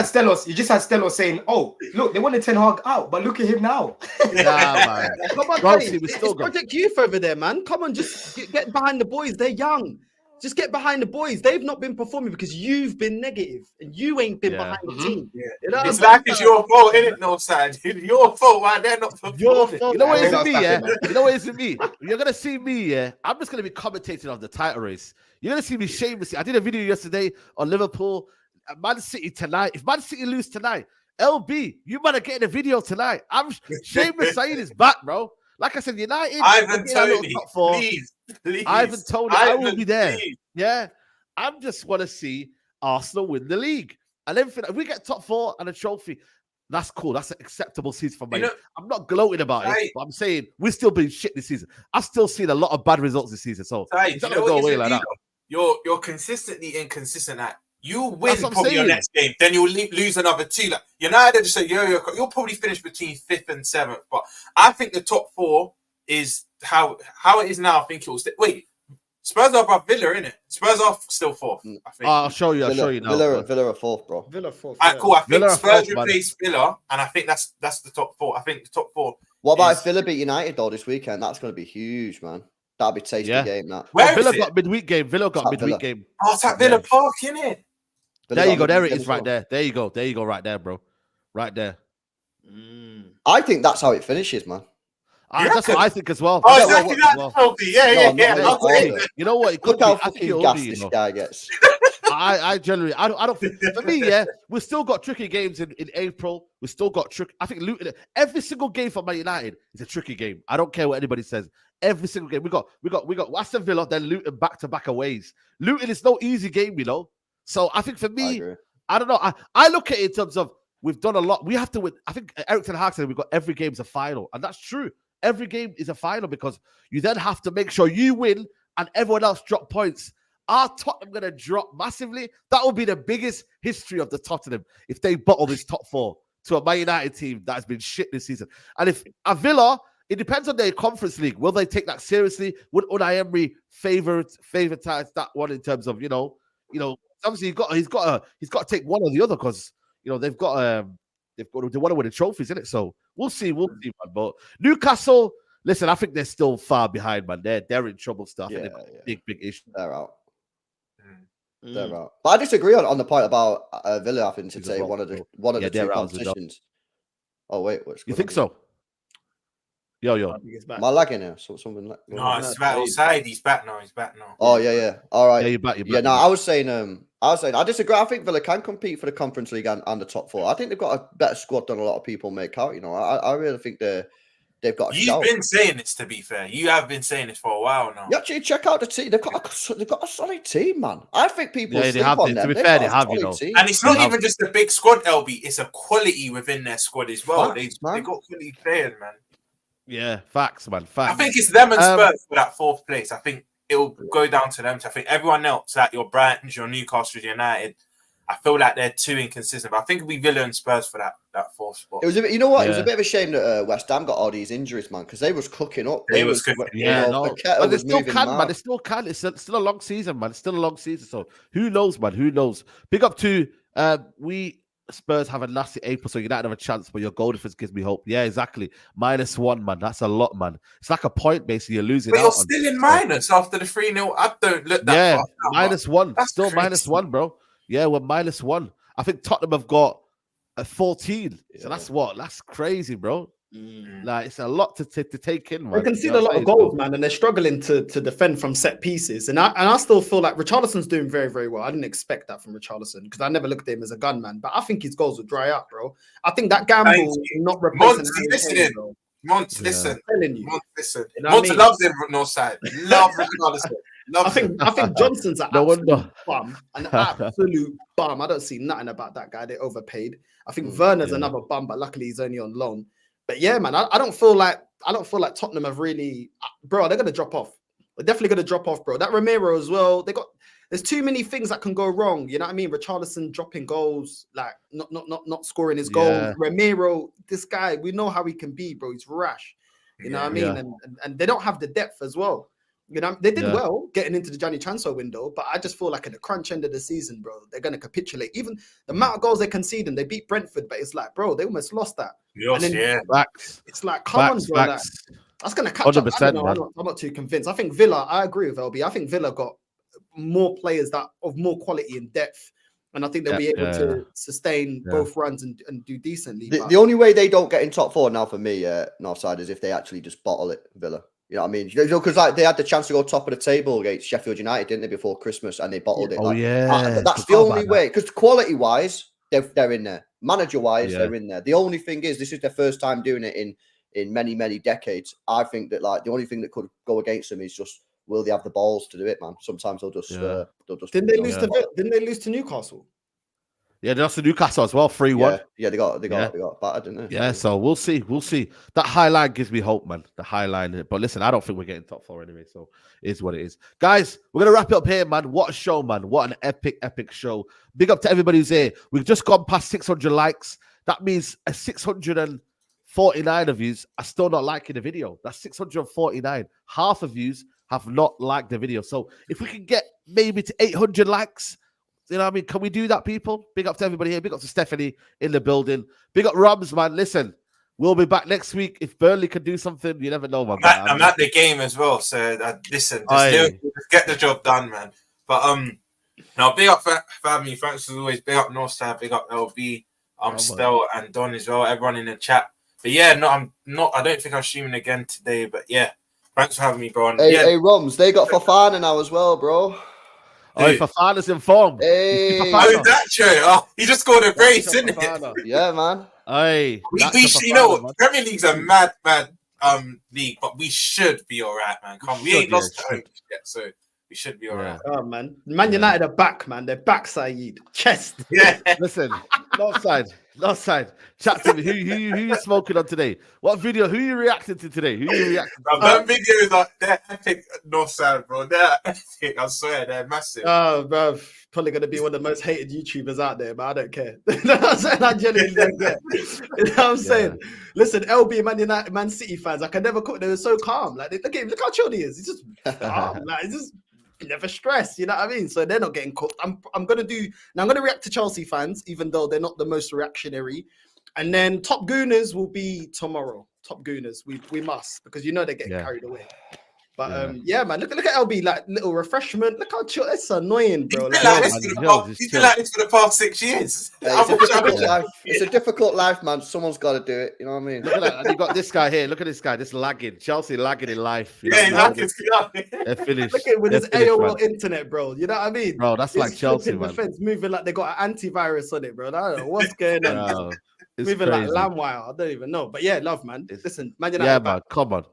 Stellos saying, "Oh, look, they wanted Ten Hag out, but look at him now." Nah, man. Come on, Bro, it's Project Youth over there, man. Come on, just get behind the boys. They're young. Just get behind the boys. They've not been performing because you've been negative and you ain't been behind the team. Yeah. You know It's what I'm like it's your fault, isn't it? No side. Your fault why they're not performing. Your fault. You know what I it is think with me, that's yeah? happening, You know what it is with me? You're gonna see me, yeah. I'm just gonna be commentating on the title race. You're gonna see me shamelessly. I did a video yesterday on Liverpool, Man City tonight. If Man City lose tonight, LB, you might get a video tonight. I'm Seamus Said is back, bro. Like I said, United. Ivan get a little Toney, top four. please. Ivan Toney, I will be there. Please. Yeah, I just want to see Arsenal win the league, and everything. If we get top four and a trophy, that's cool. That's an acceptable season for me. I'm not gloating about it, but I'm saying we're still being shit this season. I've still seen a lot of bad results this season, so it's not gonna go away like that. You're consistently inconsistent at. You win That's what I'm probably your saying. next game, then you'll lose another 2. Like United, just say you'll probably finish between 5th and 7th. But I think the top 4 is how it is now. I think it will stay. Wait, Spurs are above Villa, innit? Spurs are still 4th. I think. I'll show you. I'll show you now. Villa are 4th, bro. Villa 4th. Cool. I think Villa are Spurs 4th, replace Villa, and I think that's the top 4. I think the top 4. What about if Villa beat United though this weekend? That's going to be huge, man. That'll be a tasty game. That. Where Villa is it? got midweek game. Villa got midweek Villa. game. Oh, it's at Villa Park, innit? Villa There you got go. There midweek it game is, as right well. there. There you go. There you go, right there, bro. Right there. I think that's how it finishes, man. That's what I think as well. Oh, Yeah, exactly that trophy. Yeah. No, You know what? It could Look how be. I think fucking it'll gassed be, this you know. guy gets. I generally, I don't think, for me, yeah, we've still got tricky games in April. We've still got I think Luton, every single game for Man United is a tricky game. I don't care what anybody says. Every single game. We got Aston Villa, then Luton back-to-back aways. Luton is no easy game, you know. So I think for me, I don't know. I look at it in terms of we've done a lot. We have to win. I think Eric Ten Hag said we've got every game's a final. And that's true. Every game is a final because you then have to make sure you win and everyone else drop points. Are Tottenham going to drop massively? That will be the biggest history of the Tottenham if they bottle this top 4 to a Man United team that has been shit this season. And if a Villa, it depends on their Conference League. Will they take that seriously? Would Unai Emery favoritize that one in terms of, you know, obviously he's got to take one or the other because, you know, they want to win the trophies, isn't it? So we'll see, man. But Newcastle, listen, I think they're still far behind, man. They're in trouble stuff. Yeah, big issue. They're out. They're out. But I disagree on the point about Villa having to take one of the two competitions. Oh wait, you think so? Yo. Am I lagging here? Something like no, it's back outside. He's back now. Oh yeah. All right. Yeah, you're back. Yeah, no, I was saying I disagree. I think Villa can compete for the Conference League and the top 4. I think they've got a better squad than a lot of people make out. You know, I really think they've got a shout. You've been saying this, to be fair. You have been saying this for a while now. You actually check out the team. They've got a solid team, man. I think people sleep on them. To be fair, they have, you know. Team. And it's not even just a big squad, LB. It's a quality within their squad as well. They got quality players, man. Yeah, facts, man. Facts. I think it's them and Spurs for that 4th place. I think it'll go down to them. I think everyone else, like your Brightons, your Newcastle United, I feel like they're too inconsistent. But I think it'll be Villa and Spurs for that 4th spot. It was you know what? It was a bit of a shame that West Ham got all these injuries, man, because they was cooking up. They was cooking. But they still can, man. They still can. It's still a long season, man. It's still a long season. So who knows, man? Who knows? Big up to Spurs have a nasty April, so United have a chance, but your goal difference gives me hope. Yeah, exactly. -1, man. That's a lot, man. It's like a point, basically. You're losing but out. You're still in minus after the 3-0. I don't look that far. -1. That's still crazy. -1, bro. Yeah, we're -1. I think Tottenham have got a 14. So that's crazy, bro. Like, it's a lot to take in, man. They concede a lot of goals, man, and they're struggling to defend from set pieces. And I still feel like Richarlison's doing very, very well. I didn't expect that from Richarlison because I never looked at him as a gunman, but I think his goals will dry up, bro. I think that gamble not replacing Monts, listen. Listen. Monts loves him from North Side. Love Richarlison. I think Johnson's an no absolute wonder. bum. An absolute bum. I don't see nothing about that guy. They overpaid. I think Werner's another bum, but luckily he's only on loan. But yeah, man, I don't feel like Tottenham have really, bro. They're gonna drop off. They're definitely gonna drop off, bro. That Romero as well. There's too many things that can go wrong. You know what I mean? Richarlison dropping goals, like not scoring his goals. Romero, this guy, we know how he can be, bro. He's rash. You know what I mean? Yeah. And they don't have the depth as well. You know, they did well getting into the January transfer window, but I just feel like at the crunch end of the season, bro, they're going to capitulate. Even the amount of goals they conceded, they beat Brentford, but it's like, bro, they almost lost that. Facts. It's like, come on, bro. Like, that's going to catch up. I'm not too convinced. I think Villa, I agree with LB. I think Villa got more players that of more quality and depth. And I think they'll be able to sustain both runs and do decently. The only way they don't get in top 4 now for me, Northside, is if they actually just bottle it, Villa. You know what I mean? Because like they had the chance to go top of the table against Sheffield United, didn't they, before Christmas, and they bottled it. Oh like, yeah, that's the only way. Because quality-wise, they're in there. Manager-wise, they're in there. The only thing is, this is their first time doing it in many decades. I think that like the only thing that could go against them is just will they have the balls to do it, man? Sometimes they'll just Didn't they lose to Newcastle? Yeah, they lost to Newcastle as well, 3-1. Yeah, they got battered, didn't they? Yeah, so we'll see. That high line gives me hope, man. The high line. But listen, I don't think we're getting top 4 anyway, so it is what it is. Guys, we're gonna wrap it up here, man. What a show, man. What an epic show. Big up to everybody who's here. We've just gone past 600 likes. That means 649 of you are still not liking the video. That's 649. Half of you have not liked the video. So if we can get maybe to 800 likes, you know what I mean? Can we do that, people? Big up to everybody here. Big up to Stephanie in the building. Big up Robs, man. Listen, we'll be back next week. If Burnley can do something, you never know, man. I'm at the game as well, so listen, just get the job done, man. But now big up for having me. Thanks as always. Big up Northside. Big up LB. Stel and Don as well. Everyone in the chat. But yeah, no, I'm not. I don't think I'm streaming again today. But yeah, thanks for having me, bro. And, hey, Roms, they got Fofana now as well, bro. Oh, Fofana's informed. Hey, that true? Oh, he just scored a brace, didn't it? Yeah, man. Hey, you know what? Premier League's a mad league, but we should be all right, man. We ain't lost at home yet, so we should be all right. Oh man, Man United are back, man. They're back, Saeed. Chest. Yeah. Listen, North side. Chat to me. Who you smoking on today? What video? Who you reacting to today? Who you reacting to? That video is like they're epic North side, bro. They're epic. I swear, they're massive. Oh, bro, probably gonna be one of the most hated YouTubers out there, but I don't care. You know what I'm saying? I genuinely don't care. You know what I'm saying? Listen, LB, Man United, Man City fans, I can never cook. They were so calm. Like, look how chill he is. He's just calm. Like, he's just never stressed. You know what I mean? So they're not getting cooked. I'm gonna react to Chelsea fans, even though they're not the most reactionary. And then Top Gooners will be tomorrow. Top Gooners, we must, because you know they get carried away. But yeah, man, look at LB, like little refreshment. Look how chill. It's annoying, bro. He's been like this for the past 6 years. It's a difficult life, man. Someone's got to do it. You know what I mean? Look at that. And you got this guy here. Look at this guy. This lagging. Chelsea lagging in life. You They're finished. Look at with his AOL internet, bro. You know what I mean? Bro, that's like Chelsea, man. Defense moving like they got an antivirus on it, bro. I don't know what's going on. Moving crazy. like LambWire. I don't even know. But yeah, love, man. Listen, Man United. Yeah, man. Come on.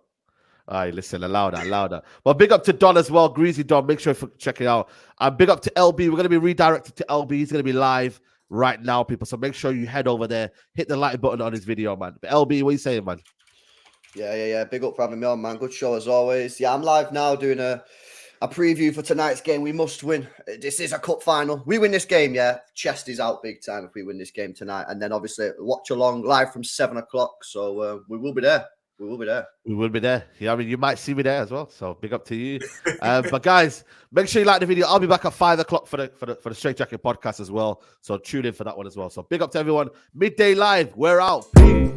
All right, listen, allow that. Well, big up to Don as well, Greasy Don. Make sure you check it out. And big up to LB. We're going to be redirected to LB. He's going to be live right now, people. So make sure you head over there, hit the like button on his video, man. But LB, what are you saying, man? Yeah. Big up for having me on, man. Good show as always. Yeah, I'm live now doing a preview for tonight's game. We must win. This is a cup final. We win this game, yeah. Chest is out big time if we win this game tonight. And then obviously watch along live from 7 o'clock. So we will be there. We will be there. Yeah, I mean, you might see me there as well. So big up to you. But guys, make sure you like the video. I'll be back at 5 o'clock for the Straight Jacket podcast as well. So tune in for that one as well. So big up to everyone. Midday Live. We're out. Peace.